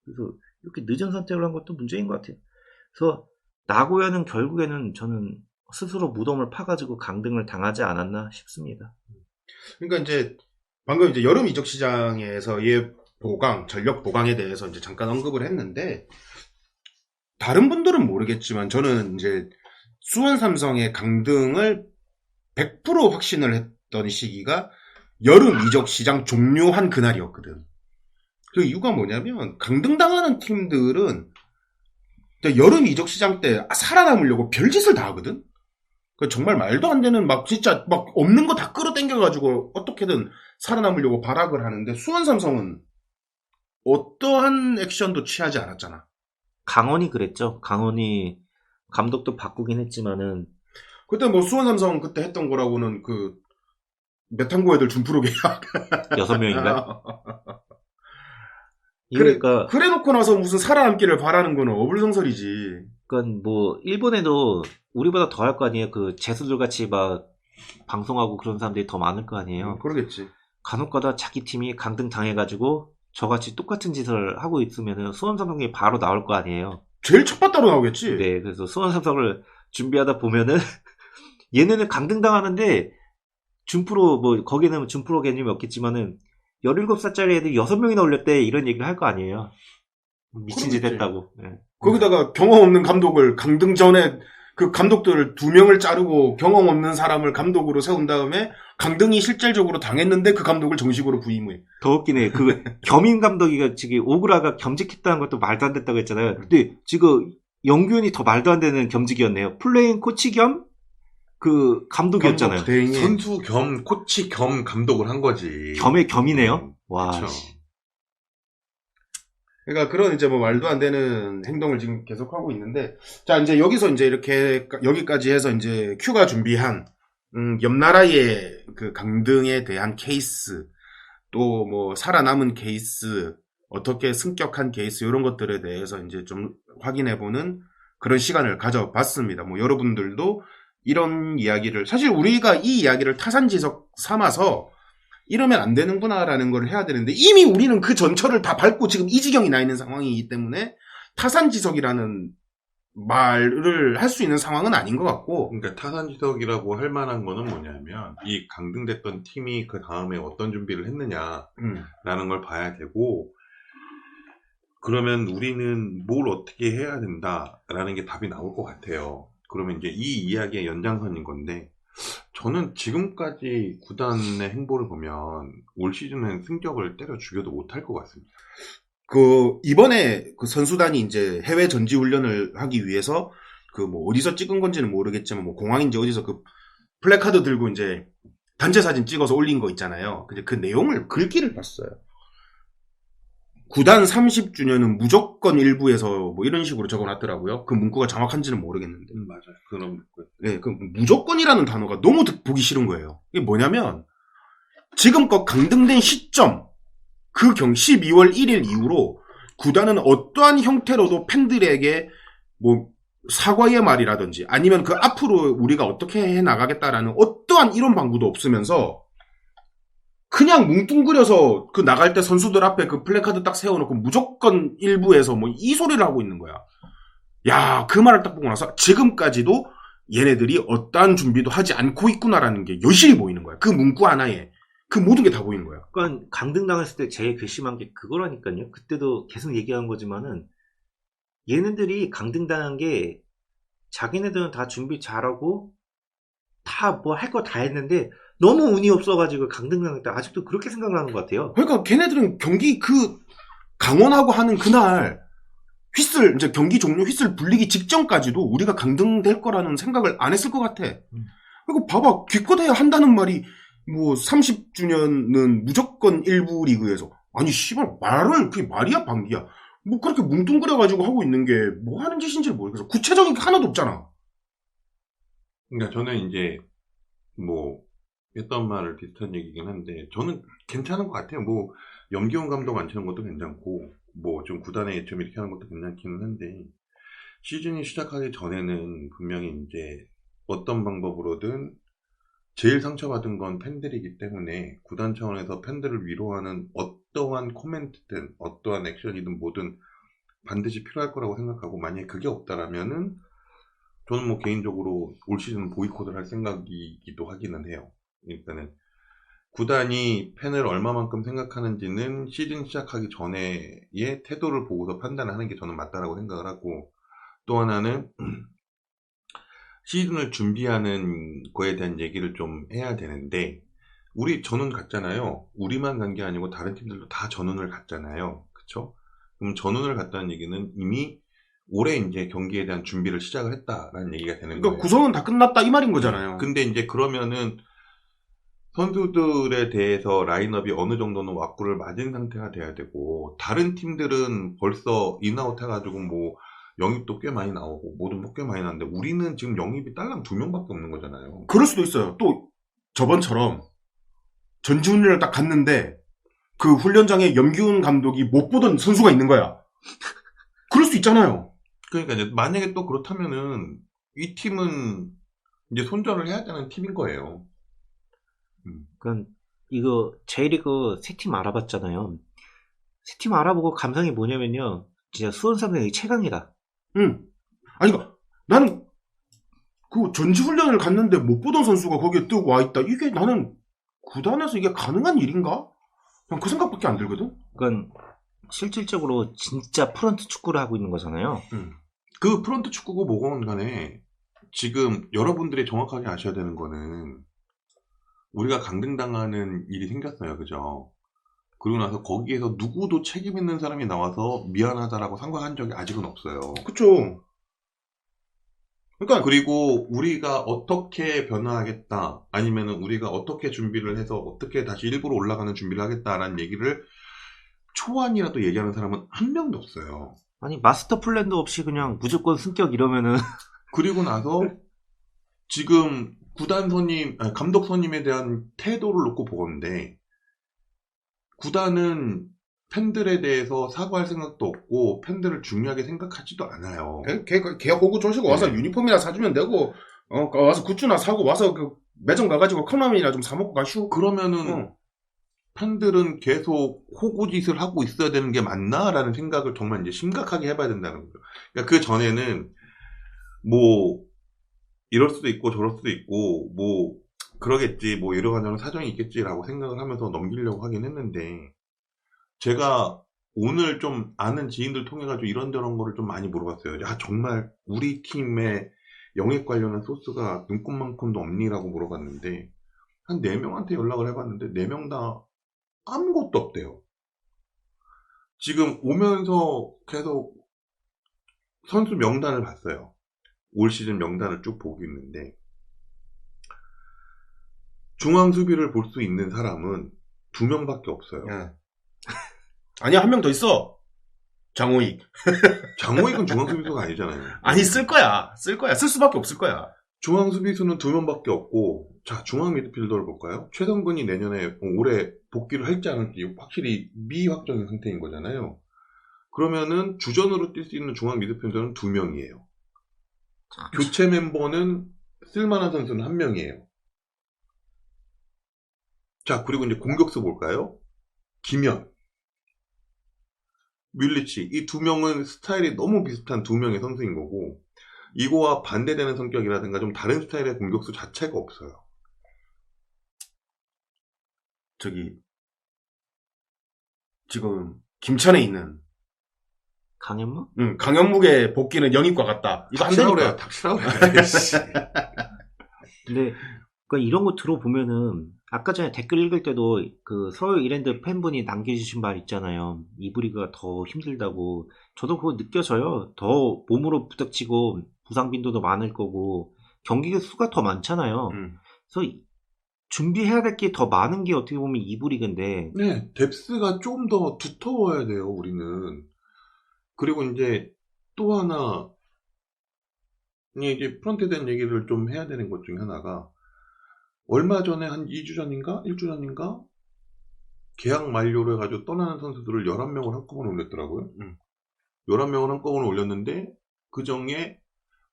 그래서 이렇게 늦은 선택을 한 것도 문제인 것 같아요. 그래서 나고야는 결국에는 저는 스스로 무덤을 파가지고 강등을 당하지 않았나 싶습니다. 그러니까 이제 방금 이제 여름 이적 시장에서의 전력 보강에 대해서 이제 잠깐 언급을 했는데 다른 분들은 모르겠지만 저는 이제 수원 삼성의 강등을 100% 확신을 했던 시기가 여름 이적 시장 종료한 그날이었거든. 그 이유가 뭐냐면 강등당하는 팀들은 여름 이적 시장 때 살아남으려고 별짓을 다 하거든. 정말 말도 안 되는 막 진짜 막 없는 거 다 끌어당겨가지고 어떻게든 살아남으려고 발악을 하는데 수원 삼성은 어떠한 액션도 취하지 않았잖아. 강원이 그랬죠. 강원이 감독도 바꾸긴 했지만은 그때 뭐 수원 삼성 그때 했던 거라고는 그 메탄고 애들 준프로 계약 6명인가? 그러니까 그래 놓고 나서 무슨 살아남기를 바라는 거는 어불성설이지. 그러니까 뭐 일본에도 우리보다 더 할 거 아니에요. 그 재수들 같이 막 방송하고 그런 사람들이 더 많을 거 아니에요. 그러겠지. 간혹가다 자기 팀이 강등 당해가지고 저같이 똑같은 짓을 하고 있으면은 수원 삼성이 바로 나올 거 아니에요. 제일 첫 바따로 나오겠지. 네, 그래서 수원 삼성을 준비하다 보면은 얘네는 강등 당하는데 준프로 뭐 거기는 준프로 개념이 없겠지만은 17살짜리 애들이 6명이나 올렸대 이런 얘기를 할 거 아니에요. 미친 짓 그러겠지. 했다고. 네. 거기다가 경험 없는 감독을 강등 전에 그 감독들 2명을 자르고 경험 없는 사람을 감독으로 세운 다음에 강등이 실질적으로 당했는데 그 감독을 정식으로 부임해. 더 웃기네. 그 겸임 감독이가 지금 오그라가 겸직했다는 것도 말도 안 됐다고 했잖아요. 근데 지금 영균이 더 말도 안 되는 겸직이었네요. 플레인 코치 겸 그 감독이었잖아요. 선수 겸 코치 겸 감독을 한 거지. 겸의 겸이네요. 와. 그쵸. 그러니까 그런 이제 뭐 말도 안 되는 행동을 지금 계속 하고 있는데, 자 이제 여기서 이제 이렇게 여기까지 해서 이제 큐가 준비한 옆 나라의 그 강등에 대한 케이스, 또 뭐 살아남은 케이스, 어떻게 승격한 케이스 이런 것들에 대해서 이제 좀 확인해보는 그런 시간을 가져봤습니다. 뭐 여러분들도 이런 이야기를 사실 우리가 이 이야기를 타산지석 삼아서 이러면 안 되는구나라는 걸 해야 되는데 이미 우리는 그 전철을 다 밟고 지금 이 지경이 나 있는 상황이기 때문에 타산지석이라는 말을 할 수 있는 상황은 아닌 것 같고. 그러니까 타산지석이라고 할 만한 거는 뭐냐면 이 강등됐던 팀이 그 다음에 어떤 준비를 했느냐라는 걸 봐야 되고, 그러면 우리는 뭘 어떻게 해야 된다라는 게 답이 나올 것 같아요. 그러면 이제 이 이야기의 연장선인 건데, 저는 지금까지 구단의 행보를 보면 올 시즌은 승격을 때려 죽여도 못할 것 같습니다. 이번에 그 선수단이 이제 해외 전지 훈련을 하기 위해서 뭐 어디서 찍은 건지는 모르겠지만 뭐 공항인지 어디서 그 플래카드 들고 이제 단체 사진 찍어서 올린 거 있잖아요. 근데 그 내용을 글귀를 봤어요. 구단 30주년은 무조건 일부에서 뭐 이런 식으로 적어놨더라고요. 그 문구가 정확한지는 모르겠는데. 맞아요. 그런 문구. 네, 그 무조건이라는 단어가 너무 보기 싫은 거예요. 이게 뭐냐면 지금껏 강등된 시점, 그 12월 1일 이후로 구단은 어떠한 형태로도 팬들에게 뭐 사과의 말이라든지 아니면 그 앞으로 우리가 어떻게 해 나가겠다라는 어떠한 이런 방구도 없으면서 그냥 뭉뚱그려서 그 나갈 때 선수들 앞에 그 플래카드 딱 세워놓고 무조건 일부에서 뭐 이 소리를 하고 있는 거야. 야, 그 말을 딱 보고 나서 지금까지도 얘네들이 어떠한 준비도 하지 않고 있구나라는 게 여실히 보이는 거야. 그 문구 하나에 그 모든 게 다 보이는 거야. 그러니까 강등당했을 때 제일 괘씸한 게 그거라니까요. 그때도 계속 얘기한 거지만은 얘네들이 강등당한 게 자기네들은 다 준비 잘하고 다 뭐 할 거 다 했는데 너무 운이 없어가지고 강등당했다. 아직도 그렇게 생각나는 것 같아요. 그러니까 걔네들은 경기 강원하고 하는 그날 이제 경기 종료 휘슬 불리기 직전까지도 우리가 강등될 거라는 생각을 안 했을 것 같아. 그리고 봐봐, 기껏해야 한다는 말이 뭐 30주년은 무조건 1부 리그에서. 아니 씨발 그게 말이야 방귀야. 뭐 그렇게 뭉뚱그려가지고 하고 있는 게 뭐 하는 짓인지 모르겠어. 구체적인 게 하나도 없잖아. 그러니까 저는 이제 뭐 했던 말을 비슷한 얘기긴 한데 저는 괜찮은 것 같아요. 뭐 염기훈 감독 안 치는 것도 괜찮고 뭐 좀 구단의 좀 이렇게 하는 것도 괜찮기는 한데 시즌이 시작하기 전에는 분명히 이제 어떤 방법으로든 제일 상처받은 건 팬들이기 때문에 구단 차원에서 팬들을 위로하는 어떠한 코멘트든 어떠한 액션이든 뭐든 반드시 필요할 거라고 생각하고 만약에 그게 없다라면은 저는 뭐 개인적으로 올 시즌 보이콧을 할 생각이기도 하기는 해요. 일단은 구단이 팬을 얼마만큼 생각하는지는 시즌 시작하기 전에의 태도를 보고서 판단하는 게 저는 맞다라고 생각을 하고 또 하나는 시즌을 준비하는 거에 대한 얘기를 좀 해야 되는데 우리 전운 갔잖아요. 우리만 간 게 아니고 다른 팀들도 다 전운을 갔잖아요. 그쵸? 그럼 전운을 갔다는 얘기는 이미 올해 이제 경기에 대한 준비를 시작을 했다라는 얘기가 되는 그러니까 거예요. 구성은 다 끝났다 이 말인 거잖아요. 근데 이제 그러면은 선수들에 대해서 라인업이 어느 정도는 왁구를 맞은 상태가 돼야 되고 다른 팀들은 벌써 인아웃 해가지고 뭐 영입도 꽤 많이 나오고 모든 거 꽤 많이 나는데 우리는 지금 영입이 딸랑 2명밖에 없는 거잖아요. 그럴 수도 있어요. 또 저번처럼 전지훈련을 딱 갔는데 그 훈련장에 염기훈 감독이 못 보던 선수가 있는 거야. 그럴 수 있잖아요. 그러니까 이제 만약에 또 그렇다면은 이 팀은 이제 손절을 해야 되는 팀인 거예요. 그러니까 이거 J리그 세 팀 알아봤잖아요. 세 팀 알아보고 감상이 뭐냐면요. 진짜 수원 삼성이 최강이다. 아니, 나는 그 전지훈련을 갔는데 못 보던 선수가 거기에 뜨고 와 있다. 이게 나는 구단에서 이게 가능한 일인가? 그냥 그 생각밖에 안 들거든? 그러니까 실질적으로 진짜 프런트 축구를 하고 있는 거잖아요. 그 프런트 축구고 뭐건 간에 지금 여러분들이 정확하게 아셔야 되는 거는 우리가 강등당하는 일이 생겼어요. 그죠? 그리고 나서 거기에서 누구도 책임 있는 사람이 나와서 미안하다라고 상관한 적이 아직은 없어요. 그쵸. 그러니까 그리고 우리가 어떻게 변화하겠다 아니면은 우리가 어떻게 준비를 해서 어떻게 다시 일부러 올라가는 준비를 하겠다라는 얘기를 초안이라도 얘기하는 사람은 한 명도 없어요. 아니 마스터 플랜도 없이 그냥 무조건 승격 이러면은 그리고 나서 지금 구단 선임, 감독 선임에 대한 태도를 놓고 보건데 구단은 팬들에 대해서 사과할 생각도 없고 팬들을 중요하게 생각하지도 않아요. 걔 호구 조시고 와서 네. 유니폼이나 사주면 되고 와서 굿즈나 사고 와서 그 매점 가가지고 컵라면이나 좀 사먹고 가시오. 그러면은 팬들은 계속 호구짓을 하고 있어야 되는 게 맞나라는 생각을 정말 이제 심각하게 해봐야 된다는 거죠. 그러니까 그 전에는 뭐 이럴 수도 있고 저럴 수도 있고 뭐 그러겠지 뭐 이러저런 사정이 있겠지라고 생각을 하면서 넘기려고 하긴 했는데 제가 오늘 좀 아는 지인들 통해가지고 이런저런 거를 좀 많이 물어봤어요. 야 정말 우리 팀의 영입 관련한 소스가 눈꽃만큼도 없니라고 물어봤는데 한 4명한테 연락을 해봤는데 4명 다 아무것도 없대요. 지금 오면서 계속 선수 명단을 봤어요. 올 시즌 명단을 쭉 보고 있는데 중앙 수비를 볼 수 있는 사람은 2명밖에 없어요. 야. 아니야, 한 명 더 있어. 장호익. 장호익은 중앙 수비수가 아니잖아요. 아니, 쓸 거야. 쓸 수밖에 없을 거야. 중앙 수비수는 2명밖에 없고 자 중앙 미드필더를 볼까요? 최성근이 내년에 올해 복귀를 할지 안 할지 확실히 미확정인 상태인 거잖아요. 그러면은 주전으로 뛸 수 있는 중앙 미드필더는 2명이에요. 교체 멤버는 쓸만한 선수는 1명이에요. 자 그리고 이제 공격수 볼까요? 김현, 뮬리치 이 2명은 스타일이 너무 비슷한 2명의 선수인 거고 이거와 반대되는 성격이라든가 좀 다른 스타일의 공격수 자체가 없어요. 저기, 지금, 김천에 있는 강현무? 강현묵의 복귀는 영입과 같다. 이거 안 되니까. 닥치라고 그래. 근데 그러니까 이런 거 들어보면은 아까 전에 댓글 읽을 때도 그 서울 이랜드 팬분이 남겨주신 말 있잖아요. 이브리그가 더 힘들다고. 저도 그거 느껴져요. 더 몸으로 부닥치고 부상 빈도도 많을 거고 경기 수가 더 많잖아요. 그래서 준비해야 될 게 더 많은 게 어떻게 보면 이브리그인데. 네, 뎁스가 좀 더 두터워야 돼요, 우리는. 그리고 이제 또 하나, 이제 프런트에 대한 얘기를 좀 해야 되는 것 중에 하나가, 얼마 전에 한 2주 전인가? 1주 전인가? 계약 만료를 해가지고 떠나는 선수들을 11명을 한꺼번에 올렸더라고요. 11명을 한꺼번에 올렸는데, 그 중에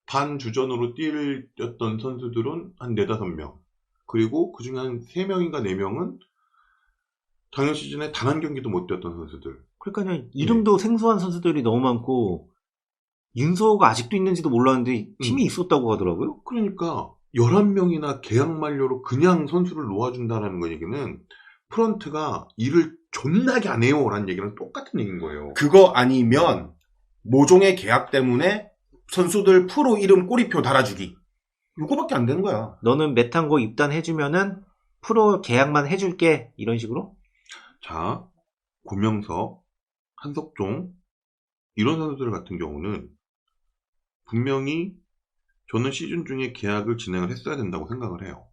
반주전으로 뛰었던 선수들은 한 4, 5명. 그리고 그 중에 한 3명인가 4명은 작년 시즌에 단 한 경기도 못 뛰었던 선수들. 그러니까 이름도 생소한 선수들이 너무 많고 윤서호가 아직도 있는지도 몰랐는데 팀이 있었다고 하더라고요. 그러니까 11명이나 계약 만료로 그냥 선수를 놓아준다는 거 얘기는 프런트가 일을 존나게 안 해요 라는 얘기랑 똑같은 얘기인 거예요. 그거 아니면 모종의 계약 때문에 선수들 프로 이름 꼬리표 달아주기. 이거밖에 안 되는 거야. 너는 메탄고 입단해주면은 프로 계약만 해줄게 이런 식으로? 자, 고명석, 한석종 이런 선수들 같은 경우는 분명히 저는 시즌 중에 계약을 진행을 했어야 된다고 생각을 해요.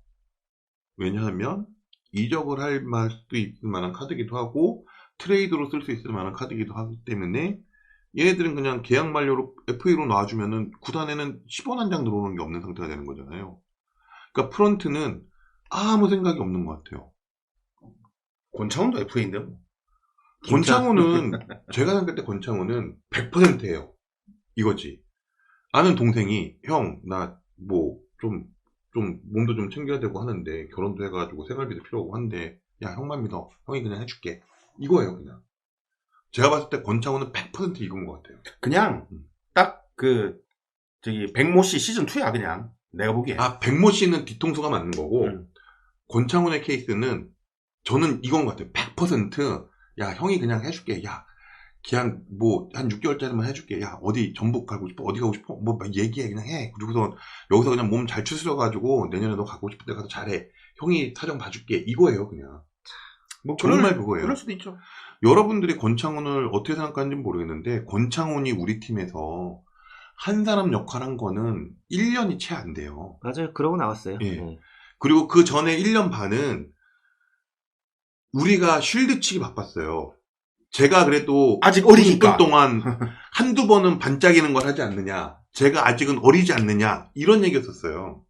왜냐하면 이적을 할 수도 있을 만한 카드기도 하고 트레이드로 쓸 수 있을 만한 카드기도 하기 때문에 얘네들은 그냥 계약 만료로 FA로 놔주면은 구단에는 10원 한 장 들어오는 게 없는 상태가 되는 거잖아요. 그러니까 프런트는 아무 생각이 없는 것 같아요. 권창훈도 FA인데 뭐. 권창훈은 제가 생각할 때 권창훈은 100%예요. 이거지. 아는 동생이 형 나 뭐 좀 몸도 좀 챙겨야 되고 하는데 결혼도 해가지고 생활비도 필요하고 한데 야 형만 믿어. 형이 그냥 해줄게. 이거예요 그냥. 제가 봤을 때 권창훈은 100% 이건 것 같아요. 그냥 딱 백모 씨 시즌 2야 그냥 내가 보기에. 아 백모 씨는 뒤통수가 맞는 거고 권창훈의 케이스는 저는 이건 것 같아요. 100% 야 형이 그냥 해줄게. 야 그냥 뭐 한 6개월짜리만 해줄게. 야 어디 전북 가고 싶어? 어디 가고 싶어? 뭐 얘기해 그냥 해. 그리고서 여기서 그냥 몸 잘 추스려가지고 내년에 너 가고 싶을 때 가서 잘해. 형이 사정 봐줄게. 이거예요 그냥. 뭐 정말 그거예요. 그럴 수도 있죠. 여러분들이 권창훈을 어떻게 생각하는지 모르겠는데 권창훈이 우리 팀에서 한 사람 역할한 거는 1년이 채 안 돼요. 맞아요. 그러고 나왔어요. 예. 네. 그리고 그 전에 1년 반은 우리가 쉴드 치기 바빴어요. 제가 그래도 아직 어리니까 10분 동안 한두 번은 반짝이는 걸 하지 않느냐. 제가 아직은 어리지 않느냐. 이런 얘기였었어요.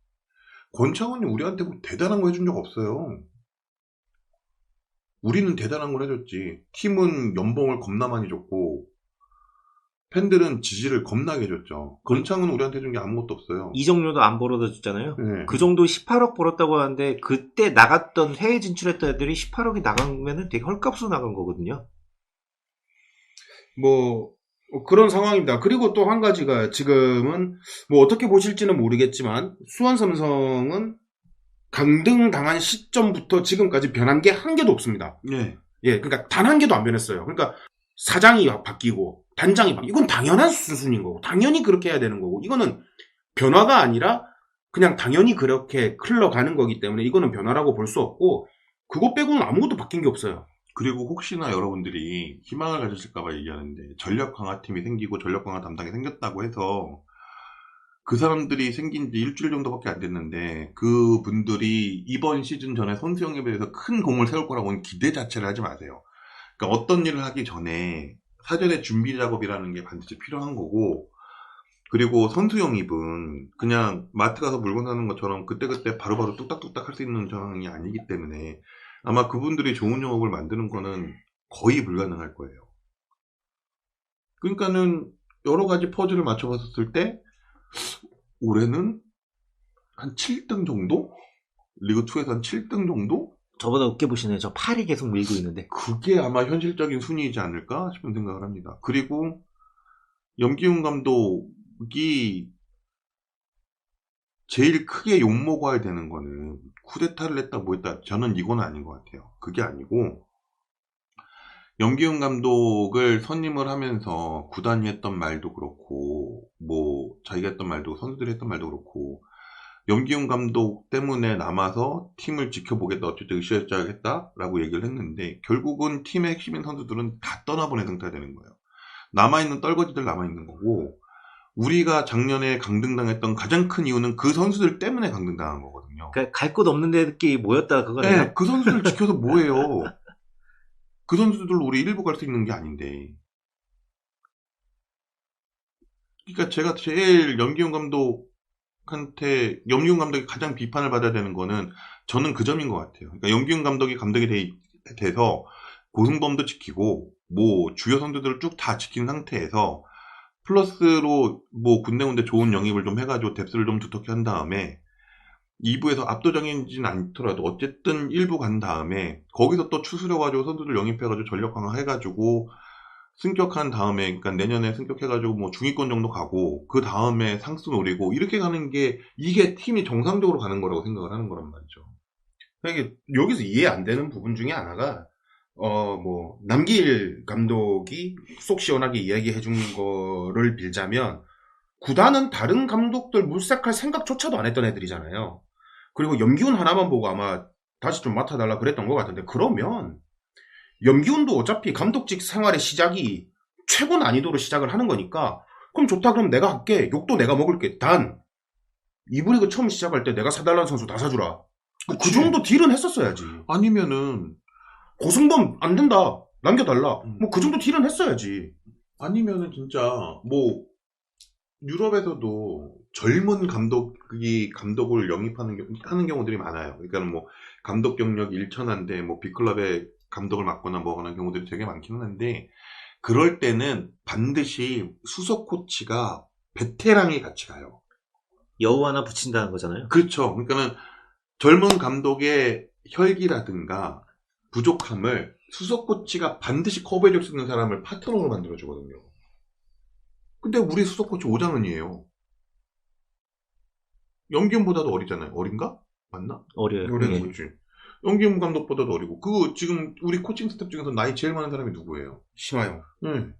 권창훈이 우리한테 뭐 대단한 거 해준 적 없어요. 우리는 대단한 걸 해줬지. 팀은 연봉을 겁나 많이 줬고 팬들은 지지를 겁나게 해줬죠. 권창훈은 우리한테 해준 게 아무것도 없어요. 이정료도 안 벌어다 줬잖아요. 네. 그 정도 18억 벌었다고 하는데 그때 나갔던 해외 진출했던 애들이 18억이 나가면은 되게 헐값으로 나간 거거든요. 뭐 그런 상황입니다. 그리고 또 한 가지가 지금은 뭐 어떻게 보실지는 모르겠지만 수원 삼성은 강등당한 시점부터 지금까지 변한 게 한 개도 없습니다. 네. 예, 그러니까 단 한 개도 안 변했어요. 그러니까 사장이 바뀌고 단장이 바뀌고 이건 당연한 수순인 거고 당연히 그렇게 해야 되는 거고 이거는 변화가 아니라 그냥 당연히 그렇게 흘러가는 거기 때문에 이거는 변화라고 볼 수 없고 그거 빼고는 아무것도 바뀐 게 없어요. 그리고 혹시나 여러분들이 희망을 가지실까봐 얘기하는데 전력 강화팀이 생기고 전력 강화 담당이 생겼다고 해서 그 사람들이 생긴 지 일주일 정도밖에 안 됐는데 그 분들이 이번 시즌 전에 선수 영입에 대해서 큰 공을 세울 거라고는 기대 자체를 하지 마세요. 그러니까 어떤 일을 하기 전에 사전에 준비 작업이라는 게 반드시 필요한 거고 그리고 선수 영입은 그냥 마트 가서 물건 사는 것처럼 그때그때 바로바로 뚝딱뚝딱 할 수 있는 상황이 아니기 때문에 아마 그분들이 좋은 영업을 만드는 거는 거의 불가능할 거예요. 그러니까는 여러 가지 퍼즐을 맞춰봤을 때 올해는 한 7등 정도? 리그2에서 한 7등 정도? 저보다 높게 보시네요. 저 8이 계속 밀고 있는데. 그게 아마 현실적인 순위이지 않을까 싶은 생각을 합니다. 그리고 염기훈 감독이 제일 크게 욕먹어야 되는 거는 쿠데타를 했다 뭐 했다 저는 이건 아닌 것 같아요. 그게 아니고 염기훈 감독을 선임을 하면서 구단이 했던 말도 그렇고, 뭐, 자기가 했던 말도, 선수들이 했던 말도 그렇고, 염기훈 감독 때문에 남아서 팀을 지켜보겠다, 어쨌든 으쌰으쌰하겠다라고 얘기를 했는데, 결국은 팀의 핵심인 선수들은 다 떠나보낸 상태가 되는 거예요. 남아있는 떨거지들 남아있는 거고, 우리가 작년에 강등당했던 가장 큰 이유는 그 선수들 때문에 강등당한 거거든요. 그러니까 갈 곳 없는 데끼리 모였다 그거네요. 네, 그 선수들 지켜서 뭐해요? 그 선수들로 우리 일부 갈 수 있는 게 아닌데. 그러니까 제가 제일 염기훈 감독이 가장 비판을 받아야 되는 거는 저는 그 점인 것 같아요. 그러니까 염기훈 감독이 돼서 고승범도 지키고 뭐 주요 선수들을 쭉 다 지킨 상태에서 플러스로 뭐 군데군데 좋은 영입을 좀 해가지고 뎁스를 좀 두텁게 한 다음에 2부에서 압도적이진 않더라도 어쨌든 1부 간 다음에 거기서 또 추스려가지고 선수들 영입해가지고 전력 강화해가지고 승격한 다음에 그러니까 내년에 승격해가지고 뭐 중위권 정도 가고 그 다음에 상수 노리고 이렇게 가는 게 이게 팀이 정상적으로 가는 거라고 생각을 하는 거란 말이죠. 이게 여기서 이해 안 되는 부분 중에 하나가 뭐 남길 감독이 속 시원하게 이야기해 준 거를 빌자면 구단은 다른 감독들 물색할 생각조차도 안 했던 애들이잖아요. 그리고 염기훈 하나만 보고 아마 다시 좀 맡아달라 그랬던 것 같은데 그러면 염기훈도 어차피 감독직 생활의 시작이 최고 난이도로 시작을 하는 거니까 그럼 좋다 그럼 내가 할게 욕도 내가 먹을게 단 2부 리그 처음 시작할 때 내가 사달라는 선수 다 사주라. 그 정도 딜은 했었어야지. 아니면은 고승범 안 된다 남겨달라 뭐 그 정도 딜은 했어야지. 아니면은 진짜 뭐 유럽에서도 젊은 감독을 영입하는 경우들이 많아요. 그러니까 뭐 감독 경력 일천한데 뭐 빅클럽에 감독을 맡거나 뭐 하는 경우들이 되게 많기는 한데 그럴 때는 반드시 수석 코치가 베테랑이 같이 가요. 여우 하나 붙인다는 거잖아요. 그렇죠. 그러니까는 젊은 감독의 혈기라든가 부족함을 수석 코치가 반드시 커버해줄 수 있는 사람을 파트너로 만들어주거든요. 근데 우리 수석 코치 오장은이에요. 염기훈보다도 어리잖아요. 어린가? 맞나? 어려요. 어려요. 그렇지. 염기훈 감독보다도 어리고. 지금 우리 코칭 스텝 중에서 나이 제일 많은 사람이 누구예요? 심하영. 저는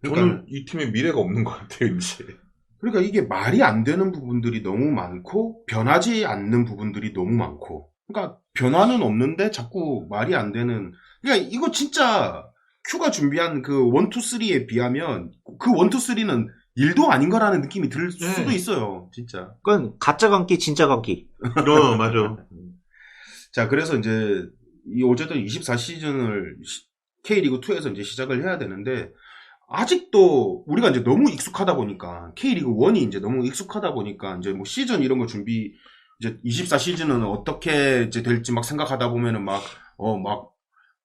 그러니까, 이 팀에 미래가 없는 것 같아요, 이제. 그러니까 이게 말이 안 되는 부분들이 너무 많고 변하지 않는 부분들이 너무 많고 그러니까 변화는 없는데 자꾸 말이 안 되는 그러니까 이거 진짜 큐가 준비한 그 1, 2, 3에 비하면 그 1, 2, 3는 일도 아닌 거라는 느낌이 들 수도 있어요. 진짜. 그건 가짜 광기 진짜 광기. 맞아. 자, 그래서 이제 어쨌든 24시즌을 K리그2에서 이제 시작을 해야 되는데 아직도 우리가 이제 너무 익숙하다 보니까 K리그1이 이제 너무 익숙하다 보니까 이제 뭐 시즌 이런 거 준비 이제 24시즌은 어떻게 이제 될지 막 생각하다 보면은 막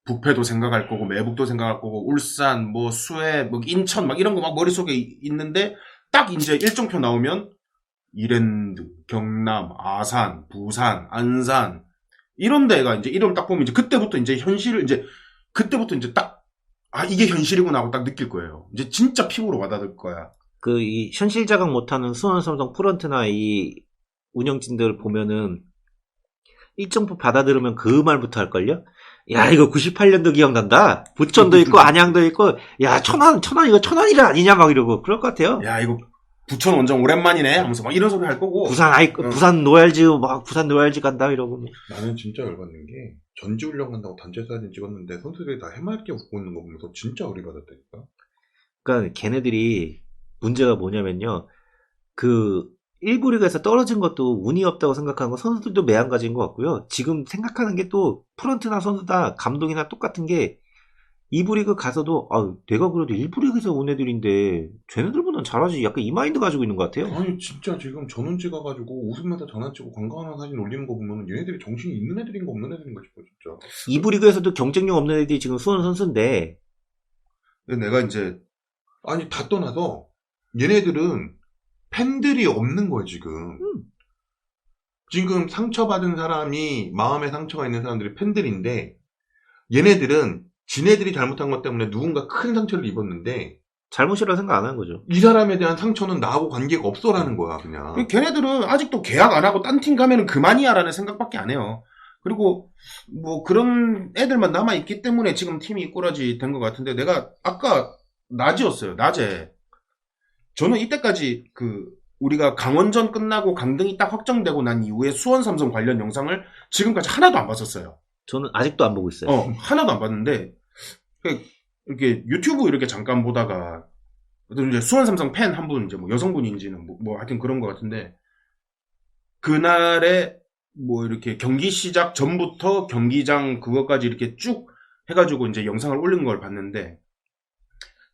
북패도 생각할 거고 매북도 생각할 거고 울산 뭐 수해 뭐 인천 막 이런 거 막 머릿속에 있는데 딱 이제 일정표 나오면 이랜드, 경남, 아산, 부산, 안산 이런 데가 이제 이름 딱 보면 이제 그때부터 이제 현실을 이제 그때부터 이제 딱 이게 현실이구나 하고 딱 느낄 거예요. 이제 진짜 피부로 와닿을 거야. 이 현실 자각 못하는 수원 삼성 프런트나 이 운영진들 보면은 일정표 받아들으면 그 말부터 할걸요? 야, 이거 98년도 기억난다. 부천도 있고, 안양도 있고, 야, 천안 이거 천안일 아니냐, 막 이러고, 그럴 것 같아요. 야, 이거 부천 원정 오랜만이네 하면서 막 이런 소리 할 거고. 부산 노얄지 간다, 이러고. 나는 진짜 열받는 게, 전지훈련 간다고 단체 사진 찍었는데, 선수들이 다 해맑게 웃고 있는 거 보면서 진짜 어리받았다니까. 그러니까 걔네들이 문제가 뭐냐면요. 1부 리그에서 떨어진 것도 운이 없다고 생각하는 건 선수들도 매한가지인 것 같고요. 지금 생각하는 게 또 프런트나 선수다 감독이나 똑같은 게 2부 리그 가서도 내가 그래도 1부 리그에서 온 애들인데 쟤네들보단 잘하지 약간 이 마인드 가지고 있는 것 같아요. 아니 진짜 지금 전원지 가가지고 웃으면서 장난치고 관광하는 사진 올리는 거 보면 얘네들이 정신이 있는 애들인가 없는 애들인가 싶어 진짜. 2부 리그에서도 경쟁력 없는 애들이 지금 수원 선수인데 내가 이제 아니 다 떠나서 얘네들은 팬들이 없는 거예요, 지금. 지금 상처받은 사람이, 마음에 상처가 있는 사람들이 팬들인데, 얘네들은 지네들이 잘못한 것 때문에 누군가 큰 상처를 입었는데, 잘못이라고 생각 안 하는 거죠. 이 사람에 대한 상처는 나하고 관계가 없어라는 거야, 그냥. 걔네들은 아직도 계약 안 하고 딴 팀 가면은 그만이야라는 생각밖에 안 해요. 그리고 뭐 그런 애들만 남아있기 때문에 지금 팀이 꼬라지 된 것 같은데 내가 아까 낮이었어요. 낮에. 저는 이때까지 우리가 강원전 끝나고 강등이 딱 확정되고 난 이후에 수원 삼성 관련 영상을 지금까지 하나도 안 봤었어요. 저는 아직도 안 보고 있어요. 하나도 안 봤는데 이렇게 유튜브 이렇게 잠깐 보다가 이제 수원 삼성 팬 한 분 이제 뭐 여성분인지는 뭐 하여튼 그런 것 같은데 그날에 뭐 이렇게 경기 시작 전부터 경기장 그것까지 이렇게 쭉 해가지고 이제 영상을 올린 걸 봤는데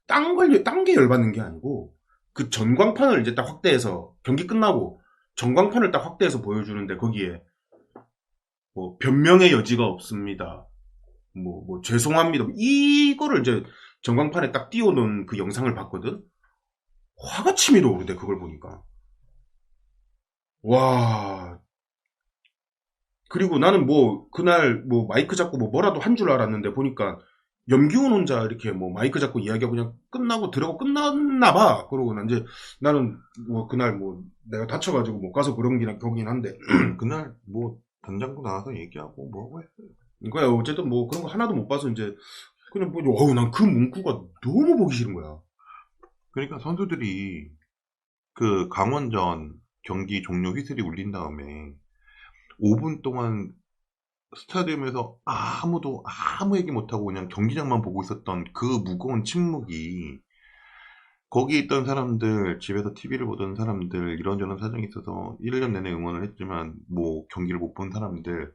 딴 게 열받는 게 아니고 그 전광판을 이제 딱 확대해서 경기 끝나고 전광판을 딱 확대해서 보여주는데 거기에 뭐 변명의 여지가 없습니다. 뭐 죄송합니다. 이거를 이제 전광판에 딱 띄워놓은 그 영상을 봤거든. 화가 치밀어 오르대 그걸 보니까. 와. 그리고 나는 뭐 그날 뭐 마이크 잡고 뭐라도 한 줄 알았는데 보니까 염기훈 혼자 이렇게 뭐 마이크 잡고 이야기하고 그냥 끝나고 들어가고 끝났나 봐. 그러고 난 이제 나는 뭐 그날 뭐 내가 다쳐가지고 못 가서 그런 거긴 한데 그날 뭐 단장도 나와서 얘기하고 뭐하고 했어요. 그러니까 어쨌든 뭐 그런 거 하나도 못 봐서 이제 그냥 뭐 난 그 문구가 너무 보기 싫은 거야. 그러니까 선수들이 그 강원전 경기 종료 휘슬이 울린 다음에 5분 동안 스타디움에서 아무도 아무 얘기 못하고 그냥 경기장만 보고 있었던 그 무거운 침묵이 거기 있던 사람들, 집에서 TV를 보던 사람들, 이런저런 사정이 있어서 1년 내내 응원을 했지만 뭐 경기를 못 본 사람들,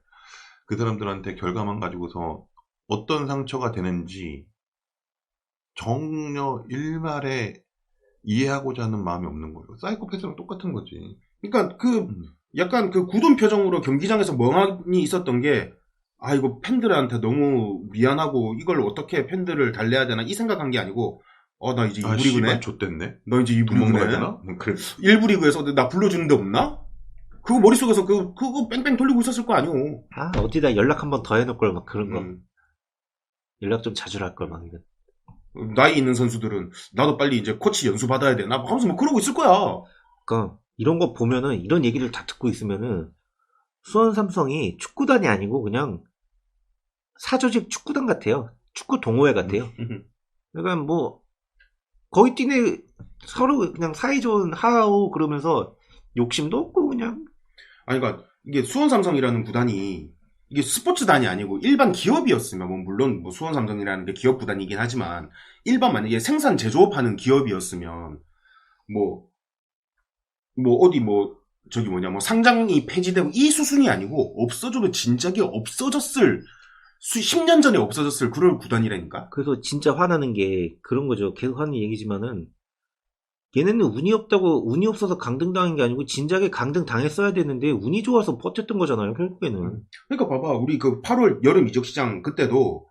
그 사람들한테 결과만 가지고서 어떤 상처가 되는지 전혀 일말에 이해하고자 하는 마음이 없는 거예요. 사이코패스랑 똑같은 거지. 그러니까 약간 굳은 표정으로 경기장에서 멍하니 있었던 게 이거 팬들한테 너무 미안하고 이걸 어떻게 팬들을 달래야 되나 이 생각한 게 아니고 나 이제 2부 리그네. 좆됐네. 너 이제 2부 리그네. 되나? 그래. 1부 리그에서 나 불러주는 데 없나? 그거 머릿속에서 그거 뺑뺑 돌리고 있었을 거 아니오. 어디다 연락 한 번 더 해놓을 걸 막 그런 거. 연락 좀 자주 할 걸 막 이런. 나이 있는 선수들은 나도 빨리 이제 코치 연수 받아야 되나 하면서 뭐 그러고 있을 거야. 그러니까 이런 거 보면은 이런 얘기를 다 듣고 있으면은 수원 삼성이 축구단이 아니고 그냥 사조직 축구단 같아요. 축구 동호회 같아요. 그러니까 뭐 거기 뛰네 서로 그냥 사이좋은 하하오 그러면서 욕심도 없고 그냥. 그러니까 이게 수원 삼성이라는 구단이 이게 스포츠단이 아니고 일반 기업이었으면 물론 수원 삼성이라는 게 기업 구단이긴 하지만 일반 만약에 생산 제조업하는 기업이었으면 상장이 폐지되고 이 수순이 아니고 없어져도 진작에 없어졌을 10년 전에 없어졌을 그런 구단이라니까. 그래서 진짜 화나는 게 그런 거죠. 계속 하는 얘기지만은 얘네는 운이 없어서 강등당한 게 아니고 진작에 강등 당했어야 되는데 운이 좋아서 버텼던 거잖아요. 결국에는. 그러니까 봐봐 우리 8월 여름 이적 시장 그때도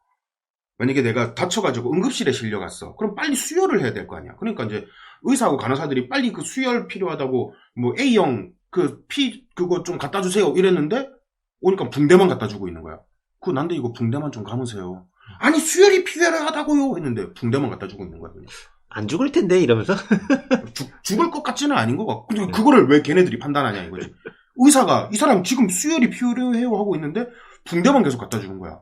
만약에 내가 다쳐가지고 응급실에 실려갔어. 그럼 빨리 수혈을 해야 될 거 아니야. 그러니까 이제 의사하고 간호사들이 빨리 그 수혈 필요하다고 A형 그거 좀 갖다 주세요 이랬는데 오니까 붕대만 갖다 주고 있는 거야. 난데 이거 붕대만 좀 감으세요. 아니 수혈이 필요하다고요 했는데 붕대만 갖다 주고 있는 거야. 그냥. 안 죽을 텐데 이러면서 죽을 것 같지는 아닌 거 같고 근데 그거를 왜 걔네들이 판단하냐 이거지. 의사가 이 사람 지금 수혈이 필요해요 하고 있는데 붕대만 계속 갖다 주는 거야.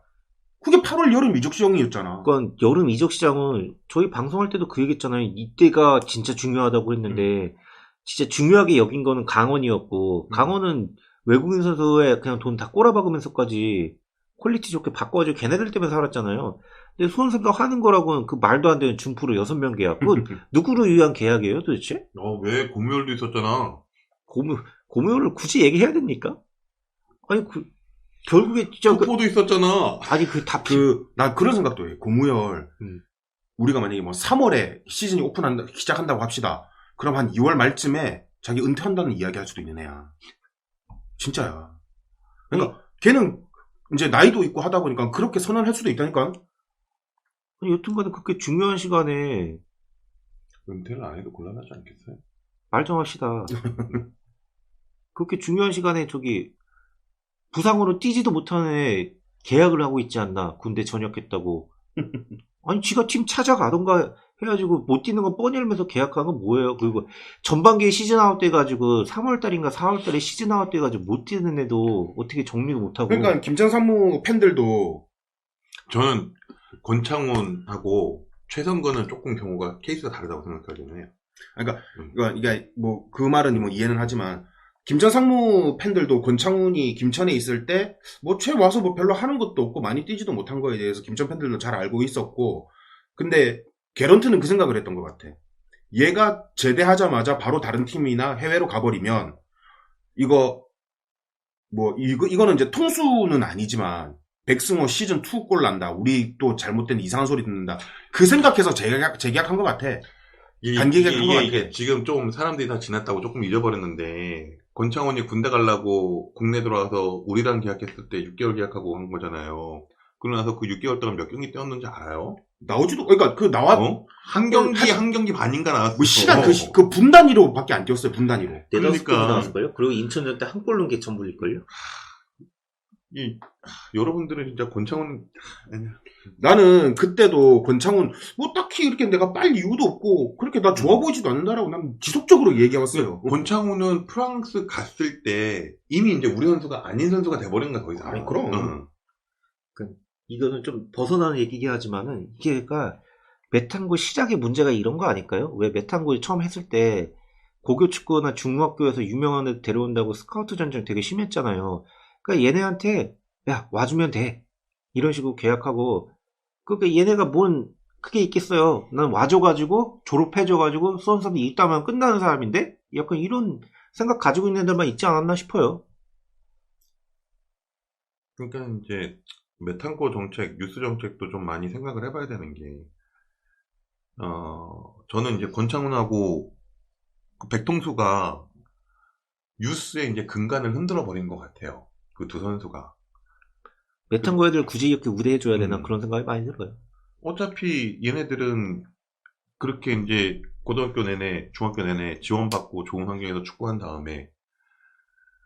그게 8월 여름 이적 시장이었잖아. 그러니까 여름 이적 시장은 저희 방송할 때도 그 얘기했잖아요. 이때가 진짜 중요하다고 했는데 진짜 중요하게 여긴 거는 강원이었고 강원은 외국인 선수에 그냥 돈 다 꼬라박으면서까지 퀄리티 좋게 바꿔가지고 걔네들 때문에 살았잖아요. 근데 수원 삼성 하는 거라고는 그 말도 안 되는 준프로 6명 계약. 그건 누구를 위한 계약이에요 도대체? 왜 고무열도 있었잖아. 고무열을 굳이 얘기해야 됩니까? 아니 결국에 진짜 포도 있었잖아. 아니 나 그런 생각도 해. 고무열 우리가 만약에 3월에 시즌이 시작한다고 합시다. 그럼 한 2월 말쯤에 자기 은퇴한다는 이야기 할 수도 있는 애야. 진짜야. 그러니까 걔는 이제 나이도 있고 하다 보니까 그렇게 선언할 수도 있다니까. 아니 여튼간에 그렇게 중요한 시간에 은퇴를 안 해도 곤란하지 않겠어요? 말 좀 합시다. 그렇게 중요한 시간에 부상으로 뛰지도 못하는 애 계약을 하고 있지 않나. 군대 전역했다고. 아니 지가 팀 찾아가던가 해가지고 못 뛰는 건 뻔히 알면서 계약한 건 뭐예요? 그리고 전반기에 시즌 아웃 돼가지고 3월달인가 4월달에 시즌 아웃 돼가지고 못 뛰는 애도 어떻게 정리도 못하고. 그러니까 김천상무 팬들도 저는 권창훈하고 최성근은 조금 경우가 케이스가 다르다고 생각하긴 해요. 그러니까 이게 뭐 그 말은 뭐 이해는 하지만 김천상무 팬들도 권창훈이 김천에 있을 때 뭐 최 와서 뭐 별로 하는 것도 없고 많이 뛰지도 못한 거에 대해서 김천 팬들도 잘 알고 있었고, 근데 게런트는 그 생각을 했던 것 같아. 얘가 제대하자마자 바로 다른 팀이나 해외로 가버리면 이거는 이제 통수는 아니지만 백승호 시즌 2 골 난다. 우리 또 잘못된 이상한 소리 듣는다. 그 생각해서 재계약한 것 같아. 단기 계약한 것 같아. 이게 지금 좀 사람들이 다 지났다고 조금 잊어버렸는데 권창훈이 군대 가려고 국내 들어와서 우리랑 계약했을 때 6개월 계약하고 한 거잖아요. 그러고 나서 그 6개월 동안 몇 경기 뛰었는지 알아요? 나오지도, 그러니까 한 경기 반인가 나왔어. 뭐 시간 그 분 단위로밖에 안 뛰었어요. 분 단위로. 네다섯 나왔을걸요? 그리고 인천전 때 한 골 넣은 게 전부일걸요? 여러분들은 진짜 권창훈 나는 그때도 권창훈 뭐 딱히 이렇게 내가 빨 이유도 없고 그렇게 나 좋아 보이지도 않는다라고 난 지속적으로 얘기해왔어요. 권창훈은 프랑스 갔을 때 이미 이제 우리 선수가 아닌 선수가 돼버린 거야 더 이상. 아니, 그럼. 이거는 좀 벗어나는 얘기긴 하지만은 이게가 메탄고 시작의 문제가 이런 거 아닐까요? 왜 메탄고 처음 했을 때 고교 축구나 중학교에서 유명한 애 데려온다고 스카우트 전쟁 되게 심했잖아요. 그러니까 얘네한테 야 와주면 돼 이런 식으로 계약하고, 그러니까 얘네가 뭔 그게 있겠어요. 난 와줘가지고 졸업해줘가지고 수험생이 있다면 끝나는 사람인데 약간 이런 생각 가지고 있는 애들만 있지 않았나 싶어요. 그러니까 이제 메탄고 정책, 뉴스 정책도 좀 많이 생각을 해봐야 되는 게, 저는 이제 권창훈하고 백통수가 뉴스의 이제 근간을 흔들어 버린 것 같아요. 그 두 선수가. 메탄고 애들 굳이 이렇게 우대해줘야 되나 그런 생각이 많이 들어요. 어차피 얘네들은 그렇게 이제 고등학교 내내, 중학교 내내 지원받고 좋은 환경에서 축구한 다음에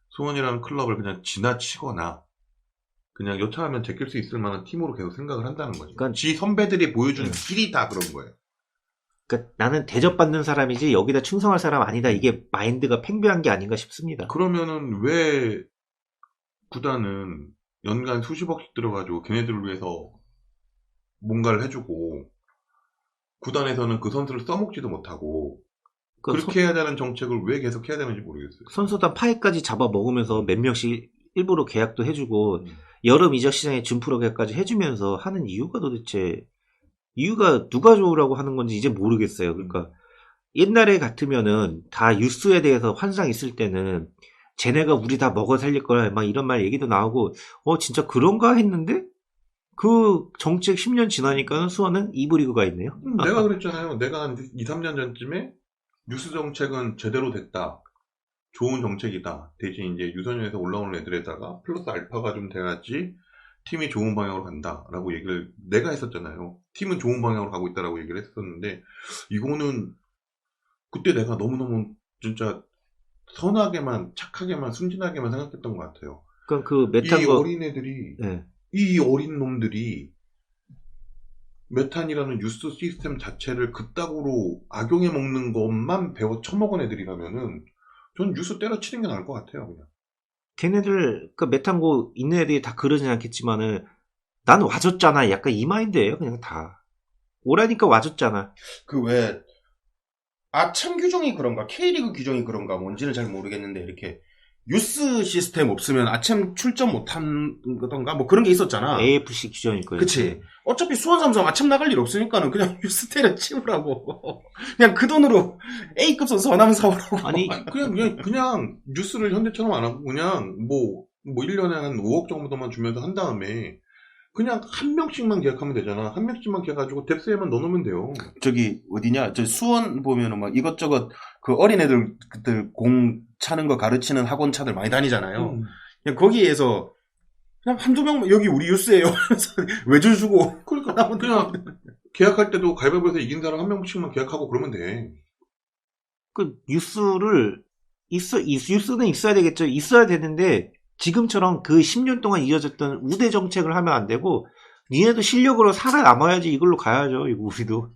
수원이라는 클럽을 그냥 지나치거나 그냥 여차하면 제낄 수 있을 만한 팀으로 계속 생각을 한다는 거죠. 그러니까 지 선배들이 보여준 길이 다 그런 거예요. 그러니까 나는 대접받는 사람이지 여기다 충성할 사람 아니다. 이게 마인드가 팽배한 게 아닌가 싶습니다. 그러면은 왜 구단은 연간 수십억씩 들어가지고 걔네들을 위해서 뭔가를 해주고 구단에서는 그 선수를 써먹지도 못하고 그렇게 해야 되는 정책을 왜 계속 해야 되는지 모르겠어요. 선수단 파이까지 잡아 먹으면서 몇 명씩 일부러 계약도 해주고 여름 이적 시장에 준프로 계약까지 해주면서 하는 이유가 도대체 이유가 누가 좋으라고 하는 건지 이제 모르겠어요. 그러니까 옛날에 같으면은 다 유스에 대해서 환상 있을 때는 쟤네가 우리 다 먹어 살릴 거야 막 이런 말 얘기도 나오고 진짜 그런가 했는데 그 정책 10년 지나니까는 수원은 2부 리그가 있네요. 내가 그랬잖아요. 내가 한 2, 3년 전쯤에 뉴스 정책은 제대로 됐다. 좋은 정책이다. 대신 이제 유소년에서 올라오는 애들에다가 플러스 알파가 좀 돼야지 팀이 좋은 방향으로 간다라고 얘기를 내가 했었잖아요. 팀은 좋은 방향으로 가고 있다라고 얘기를 했었는데 이거는 그때 내가 너무너무 진짜 선하게만 착하게만 순진하게만 생각했던 것 같아요. 그러니까 그 메탄 이 어린애들이 네. 이 어린 놈들이 메탄이라는 뉴스 시스템 자체를 그따구로 악용해 먹는 것만 배워 처먹은 애들이라면은 전 뉴스 때려치는 게 나을 것 같아요. 그냥. 걔네들 그 메탄고 있는 애들이 다 그러진 않겠지만은 난 와줬잖아. 약간 이 마인드예요. 그냥 다 오라니까 와줬잖아. 그 왜 아참 규정이 그런가 K리그 규정이 그런가 뭔지는 잘 모르겠는데 이렇게 뉴스 시스템 없으면 아침 출전 못한 거던가 뭐 그런 게 있었잖아. AFC 규정일 거예요. 그치. 어차피 수원 삼성 아침 나갈 일 없으니까는 그냥 뉴스 때려 치우라고. 그냥 그 돈으로 A급 선수 하나만 사오라고. 아니 그냥 뉴스를 현대처럼 안 하고 그냥 뭐 1년에 한 5억 정도만 주면서 한 다음에 그냥 한 명씩만 계약하면 되잖아. 한 명씩만 계약해가지고 뎁스에만 넣어놓으면 돼요. 저기 어디냐? 저 수원 보면은 막 이것저것 그 어린애들 공 차는 거 가르치는 학원차들 많이 다니잖아요. 그냥 거기에서 그냥 한두 명 여기 우리 뉴스예요 하면서 외주 주고 그러니까 그냥 계약할 때도 가위바위보에서 이긴 사람 한 명씩만 계약하고 그러면 돼. 그 뉴스는 있어야 되겠죠. 있어야 되는데 지금처럼 그 10년 동안 이어졌던 우대 정책을 하면 안 되고 니네도 실력으로 살아남아야지 이걸로 가야죠. 이거 우리도.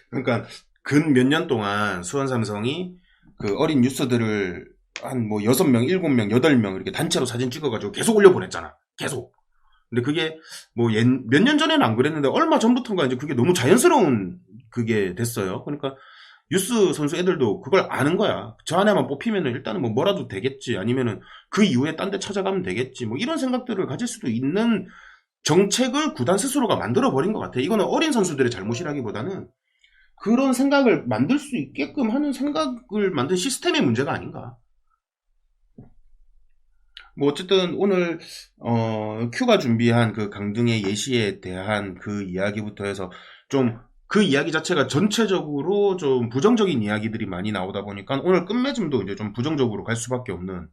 그러니까 근 몇 년 동안 수원 삼성이 그 어린 뉴스들을 한 뭐 6명, 7명, 8명 이렇게 단체로 사진 찍어가지고 계속 올려보냈잖아. 계속. 근데 그게 뭐 몇 년 전에는 안 그랬는데 얼마 전부터인가 이제 그게 너무 자연스러운 그게 됐어요. 그러니까 뉴스 선수 애들도 그걸 아는 거야. 저 하나만 뽑히면은 일단은 뭐 뭐라도 되겠지. 아니면은 그 이후에 딴 데 찾아가면 되겠지. 뭐 이런 생각들을 가질 수도 있는 정책을 구단 스스로가 만들어버린 것 같아. 이거는 어린 선수들의 잘못이라기보다는 그런 생각을 만들 수 있게끔 하는 생각을 만든 시스템의 문제가 아닌가. 뭐 어쨌든 오늘 큐가 준비한 그 강등의 예시에 대한 그 이야기부터 해서 좀 그 이야기 자체가 전체적으로 좀 부정적인 이야기들이 많이 나오다 보니까 오늘 끝맺음도 이제 좀 부정적으로 갈 수밖에 없는.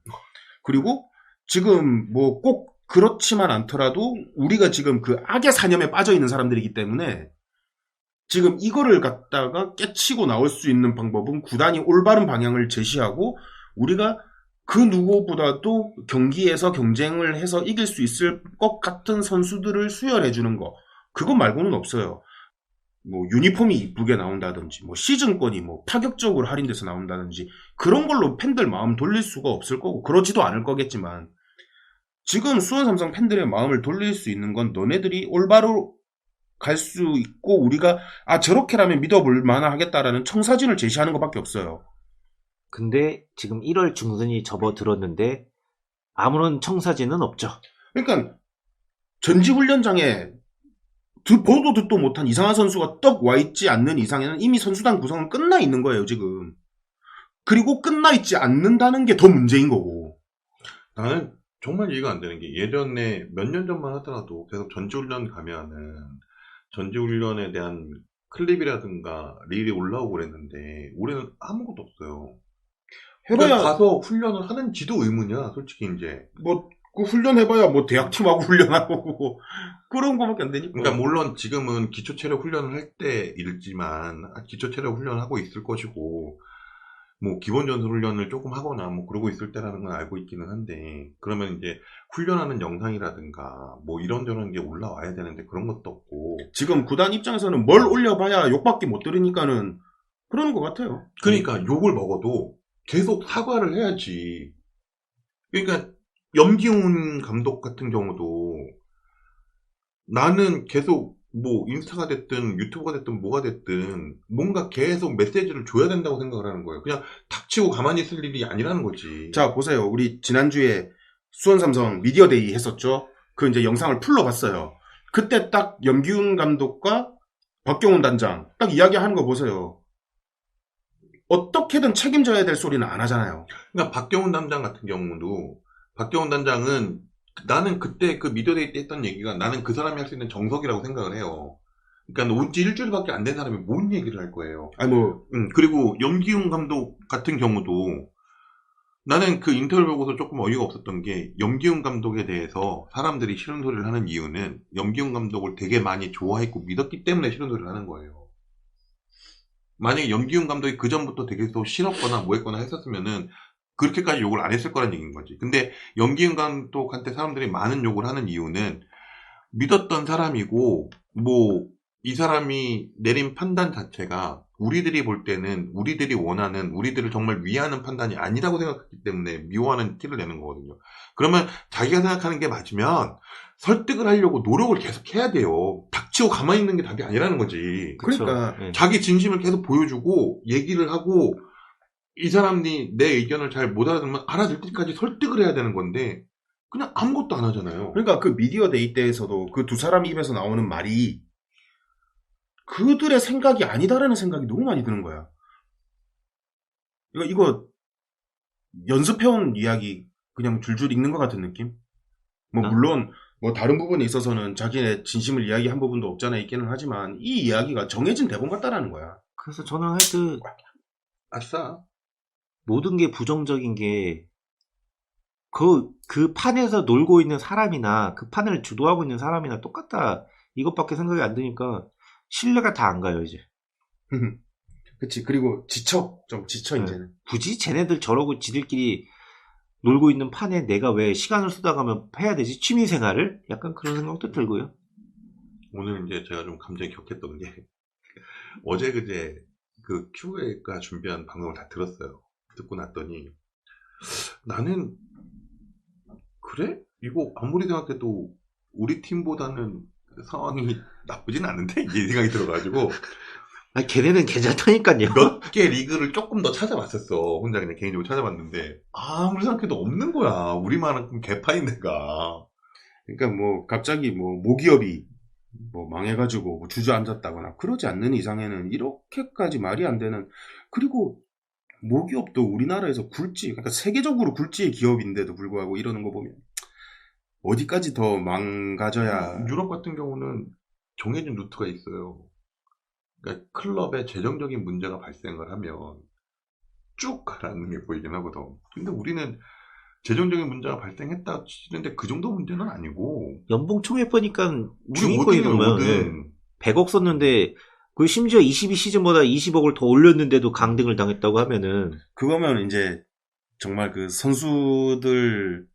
그리고 지금 뭐 꼭 그렇지만 않더라도 우리가 지금 그 악의 사념에 빠져 있는 사람들이기 때문에 지금 이거를 갖다가 깨치고 나올 수 있는 방법은 구단이 올바른 방향을 제시하고 우리가 그 누구보다도 경기에서 경쟁을 해서 이길 수 있을 것 같은 선수들을 수혈해주는 거. 그거 말고는 없어요. 뭐 유니폼이 이쁘게 나온다든지 뭐 시즌권이 뭐 파격적으로 할인돼서 나온다든지 그런 걸로 팬들 마음 돌릴 수가 없을 거고 그러지도 않을 거겠지만 지금 수원 삼성 팬들의 마음을 돌릴 수 있는 건 너네들이 올바로 갈 수 있고 우리가 저렇게라면 믿어볼 만하겠다라는 청사진을 제시하는 것밖에 없어요. 근데 지금 1월 중순이 접어들었는데 아무런 청사진은 없죠. 그러니까 전지훈련장에 보도 듣도 못한 이상한 선수가 떡 와있지 않는 이상에는 이미 선수단 구성은 끝나 있는 거예요, 지금. 그리고 끝나 있지 않는다는 게 더 문제인 거고. 나는 정말 이해가 안 되는 게 예전에 몇 년 전만 하더라도 계속 전지훈련 가면은 전지훈련에 대한 클립이라든가 릴이 올라오고 그랬는데 올해는 아무것도 없어요. 해봐야 가서 훈련을 하는지도 의문이야, 솔직히 이제. 뭐 그 훈련해봐야 뭐 대학팀하고 훈련하고 그런 거밖에 안 되니까. 그러니까 물론 지금은 기초체력 훈련을 할 때일지만 기초체력 훈련을 하고 있을 것이고 뭐 기본 전술 훈련을 조금 하거나 뭐 그러고 있을 때라는 건 알고 있기는 한데 그러면 이제 훈련하는 영상이라든가 뭐 이런저런 게 올라와야 되는데 그런 것도 없고 지금 구단 입장에서는 뭘 올려봐야 욕밖에 못 들으니까는 그러는 것 같아요. 그러니까 욕을 먹어도 계속 사과를 해야지. 그러니까 염기훈 감독 같은 경우도 나는 계속 뭐 인스타가 됐든 유튜브가 됐든 뭐가 됐든 뭔가 계속 메시지를 줘야 된다고 생각을 하는 거예요. 그냥 닥치고 가만히 있을 일이 아니라는 거지. 자, 보세요. 우리 지난주에 수원 삼성 미디어데이 했었죠. 그 이제 영상을 풀러 봤어요. 그때 딱 염기훈 감독과 박경훈 단장 딱 이야기하는 거 보세요. 어떻게든 책임져야 될 소리는 안 하잖아요. 그러니까 박경훈 단장 같은 경우도 박경훈 단장은 나는 그때 그 미디어데이 때 했던 얘기가 나는 그 사람이 할 수 있는 정석이라고 생각을 해요. 그러니까 온 지 일주일밖에 안 된 사람이 뭔 얘기를 할 거예요. 아니 뭐 그리고 염기훈 감독 같은 경우도 나는 그 인터뷰 보고서 조금 어이가 없었던 게 염기훈 감독에 대해서 사람들이 싫은 소리를 하는 이유는 염기훈 감독을 되게 많이 좋아했고 믿었기 때문에 싫은 소리를 하는 거예요. 만약에 염기훈 감독이 그 전부터 되게 또 싫었거나 뭐 했거나 했었으면은 그렇게까지 욕을 안 했을 거란 얘기인 거지. 근데 염기훈 감독한테 사람들이 많은 욕을 하는 이유는 믿었던 사람이고 뭐 이 사람이 내린 판단 자체가 우리들이 볼 때는 우리들이 원하는 우리들을 정말 위하는 판단이 아니라고 생각했기 때문에 미워하는 티를 내는 거거든요. 그러면 자기가 생각하는 게 맞으면 설득을 하려고 노력을 계속 해야 돼요. 닥치고 가만히 있는 게 답이 아니라는 거지. 그러니까 네. 자기 진심을 계속 보여주고 얘기를 하고 이 사람이 내 의견을 잘 못 알아들으면 알아들 때까지 설득을 해야 되는 건데 그냥 아무것도 안 하잖아요. 그러니까 그 미디어데이 때에서도 그 두 사람 입에서 나오는 말이 그들의 생각이 아니다라는 생각이 너무 많이 드는 거야. 이거 연습해온 이야기 그냥 줄줄 읽는 것 같은 느낌? 뭐 물론 뭐 다른 부분에 있어서는 자기의 진심을 이야기한 부분도 없잖아 있기는 하지만 이 이야기가 정해진 대본 같다라는 거야. 그래서 저는 하여튼 아싸. 모든 게 부정적인 게 그 판에서 놀고 있는 사람이나 그 판을 주도하고 있는 사람이나 똑같다. 이것밖에 생각이 안 드니까 신뢰가 다 안 가요, 이제. 그치. 그리고 좀 지쳐, 네. 이제는. 굳이 쟤네들 저러고 지들끼리 놀고 있는 판에 내가 왜 시간을 쏟아가면 해야 되지? 취미생활을? 약간 그런 생각도 들고요. 오늘 이제 제가 좀 감정이 격했던 게 어제 그제 그 큐브가 준비한 방송을 다 들었어요. 듣고 났더니 나는 그래? 이거 아무리 생각해도 우리 팀보다는 상황이 나쁘진 않은데? 이 생각이 들어가지고 아니, 걔네는 괜찮다니까요. 몇 개 리그를 조금 더 찾아봤었어. 혼자 그냥 개인적으로 찾아봤는데 아무리 생각해도 없는 거야. 우리만큼 개파인 데가. 그러니까 뭐 갑자기 뭐 모기업이 뭐 망해가지고 뭐 주저앉았다거나 그러지 않는 이상에는 이렇게까지 말이 안 되는. 그리고 모기업도 우리나라에서 굴지, 그러니까 세계적으로 굴지의 기업인데도 불구하고 이러는 거 보면 어디까지 더 망가져야. 유럽 같은 경우는 정해진 루트가 있어요. 그러니까 클럽에 재정적인 문제가 발생을 하면 쭉 가라는 게 보이긴 하거든. 근데 우리는 재정적인 문제가 발생했다 치는데 그 정도 문제는 아니고 연봉 총액 보니까 우리 중위권이 5등이면 보면 5등. 100억 썼는데 그 심지어 22시즌보다 20억을 더 올렸는데도 강등을 당했다고 하면은 그거면 이제 정말 그 선수들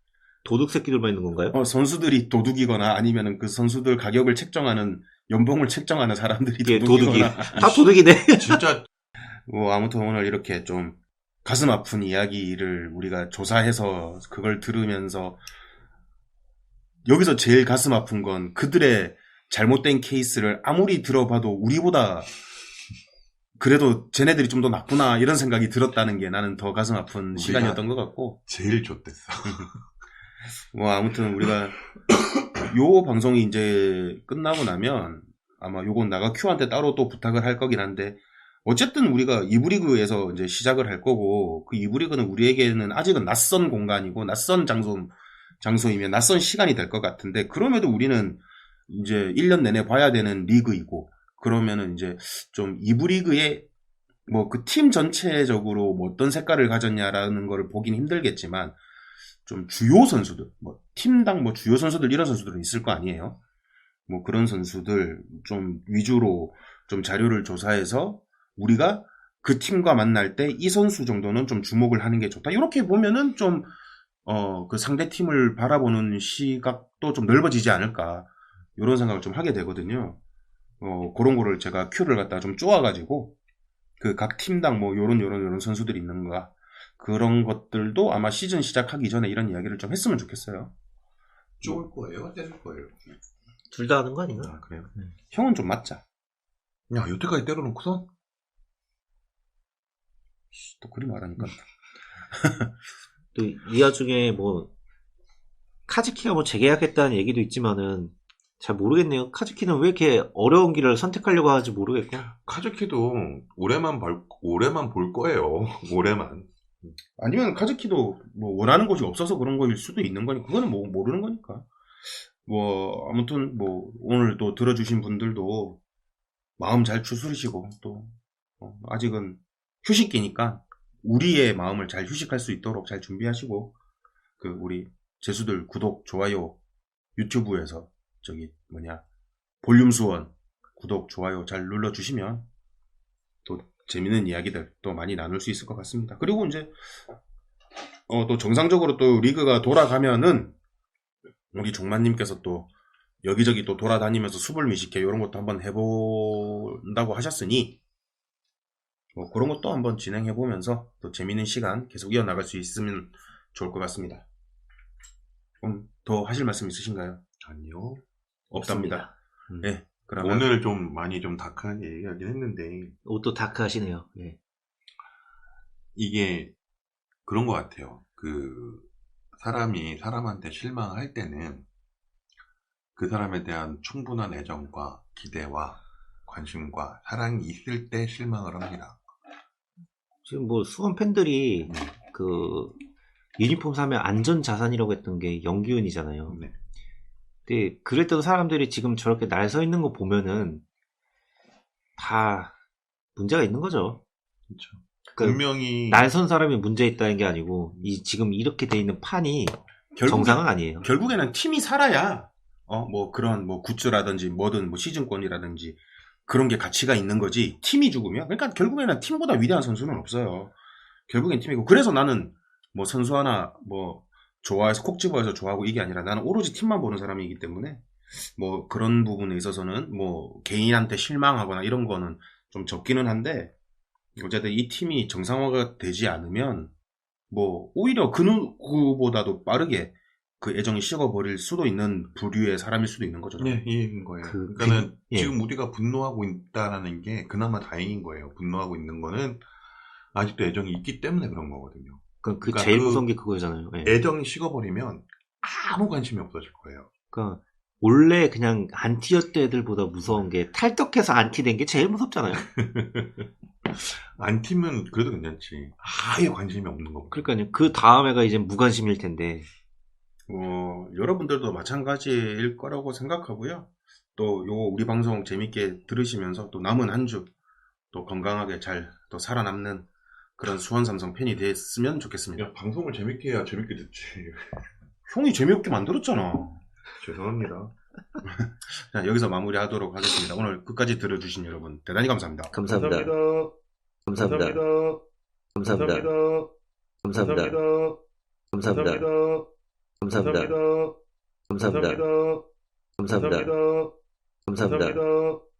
도둑 새끼들만 있는 건가요? 선수들이 도둑이거나 아니면은 그 선수들 가격을 책정하는 연봉을 책정하는 사람들이 예, 도둑이. 도둑이거나. 다 도둑이네. 진짜 뭐 아무튼 오늘 이렇게 좀 가슴 아픈 이야기를 우리가 조사해서 그걸 들으면서 여기서 제일 가슴 아픈 건 그들의 잘못된 케이스를 아무리 들어봐도 우리보다 그래도 쟤네들이 좀 더 낫구나 이런 생각이 들었다는 게 나는 더 가슴 아픈 시간이었던 것 같고. 제일 좋댔어. 뭐 아무튼 우리가 요 방송이 이제 끝나고 나면 아마 요건 나가 큐한테 따로 또 부탁을 할 거긴 한데, 어쨌든 우리가 2부 리그에서 이제 시작을 할 거고, 그 2부 리그는 우리에게는 아직은 낯선 공간이고 낯선 장소이면 낯선 시간이 될 것 같은데, 그럼에도 우리는 이제 1년 내내 봐야 되는 리그이고, 그러면은 이제 좀 2부 리그의 뭐 그 팀 전체적으로 뭐 어떤 색깔을 가졌냐라는 거를 보긴 힘들겠지만, 좀 주요 선수들, 뭐 팀당 뭐 주요 선수들 이런 선수들은 있을 거 아니에요. 뭐 그런 선수들 좀 위주로 좀 자료를 조사해서 우리가 그 팀과 만날 때 이 선수 정도는 좀 주목을 하는 게 좋다. 이렇게 보면은 좀 그 상대 팀을 바라보는 시각도 좀 넓어지지 않을까, 이런 생각을 좀 하게 되거든요. 그런 거를 제가 큐를 갖다가 좀 쪼아가지고 그 각 팀당 뭐 요런 선수들이 있는가, 그런 것들도 아마 시즌 시작하기 전에 이런 이야기를 좀 했으면 좋겠어요. 쪼을 거예요? 때릴 거예요? 둘 다 하는 거 아닌가? 아, 그래요? 형은 좀 맞자. 야, 여태까지 때려놓고선? 또 그리 말하니까. 또 이 와중에 뭐 카즈키가 뭐 재계약했다는 얘기도 있지만은 잘 모르겠네요. 카즈키는 왜 이렇게 어려운 길을 선택하려고 하는지 모르겠고. 카즈키도 올해만 볼 거예요. 올해만. 아니면 카즈키도 뭐 원하는 곳이 없어서 그런 거일 수도 있는 거니까, 그거는 뭐 모르는 거니까. 뭐 아무튼 뭐 오늘 또 들어주신 분들도 마음 잘 추스리시고, 또 아직은 휴식기니까 우리의 마음을 잘 휴식할 수 있도록 잘 준비하시고, 그 우리 제수들 구독, 좋아요, 유튜브에서 볼륨 수원 구독, 좋아요 잘 눌러주시면 또 재밌는 이야기들 또 많이 나눌 수 있을 것 같습니다. 그리고 이제 또 정상적으로 또 리그가 돌아가면은 우리 종만님께서 또 여기저기 또 돌아다니면서 수불 미식회 이런 것도 한번 해본다고 하셨으니, 뭐 그런 것도 한번 진행해보면서 또 재밌는 시간 계속 이어나갈 수 있으면 좋을 것 같습니다. 더 하실 말씀 있으신가요? 아니요. 없답니다. 네, 그러면 오늘 좀 많이 좀 다크하게 얘기하긴 했는데, 옷도 다크 하시네요. 예. 이게 그런 것 같아요. 그 사람이 사람한테 실망할 때는 그 사람에 대한 충분한 애정과 기대와 관심과 사랑이 있을 때 실망을 합니다. 지금 뭐 수원 팬들이 그 유니폼 사면 안전 자산이라고 했던 게 영기훈이잖아요. 네. 근데 그랬던 사람들이 지금 저렇게 날 서 있는 거 보면은 다 문제가 있는 거죠. 그렇죠. 그러니까 분명히 날 선 사람이 문제 있다는 게 아니고 지금 이렇게 돼 있는 판이 정상은 아니에요. 결국에는 팀이 살아야 뭐 그런 뭐 굿즈라든지 뭐든 뭐 시즌권이라든지 그런 게 가치가 있는 거지, 팀이 죽으면, 그러니까 결국에는 팀보다 위대한 선수는 없어요. 결국엔 팀이고, 그래서 나는 뭐 선수 하나 뭐 좋아해서 콕 집어서 좋아하고 이게 아니라 나는 오로지 팀만 보는 사람이기 때문에 뭐 그런 부분에 있어서는 뭐 개인한테 실망하거나 이런 거는 좀 적기는 한데 어쨌든 이 팀이 정상화가 되지 않으면 뭐 오히려 그 누구보다도 빠르게 그 애정이 식어버릴 수도 있는 부류의 사람일 수도 있는 거죠. 네, 이해인 거예요. 그- 그러니까는 예. 지금 우리가 분노하고 있다라는 게 그나마 다행인 거예요. 분노하고 있는 거는 아직도 애정이 있기 때문에 그런 거거든요. 그러니까 그러니까 제일 그 무서운 게 그거잖아요. 예. 애정이 식어버리면 아무 관심이 없어질 거예요. 그러니까 원래 그냥 안티였던 애들보다 무서운 게 탈덕해서 안티된 게 제일 무섭잖아요. 안티면 그래도 괜찮지. 아예 관심이 없는 거. 그러니까요. 그 다음에가 이제 무관심일 텐데. 여러분들도 마찬가지일 거라고 생각하고요. 또 요 우리 방송 재밌게 들으시면서 또 남은 한 주 또 건강하게 잘 또 살아남는 그런 수원 삼성 팬이 됐으면 좋겠습니다. 야, 방송을 재밌게 해야 재밌게 듣지. 형이 재미없게 만들었잖아. 죄송합니다. 자, 여기서 마무리하도록 하겠습니다. 오늘 끝까지 들어주신 여러분 대단히 감사합니다. 감사합니다. 감사합니다. 감사합니다. 감사합니다. 감사합니다. 감사합니다. 감사합니다. 감사합니다. 감사합니다.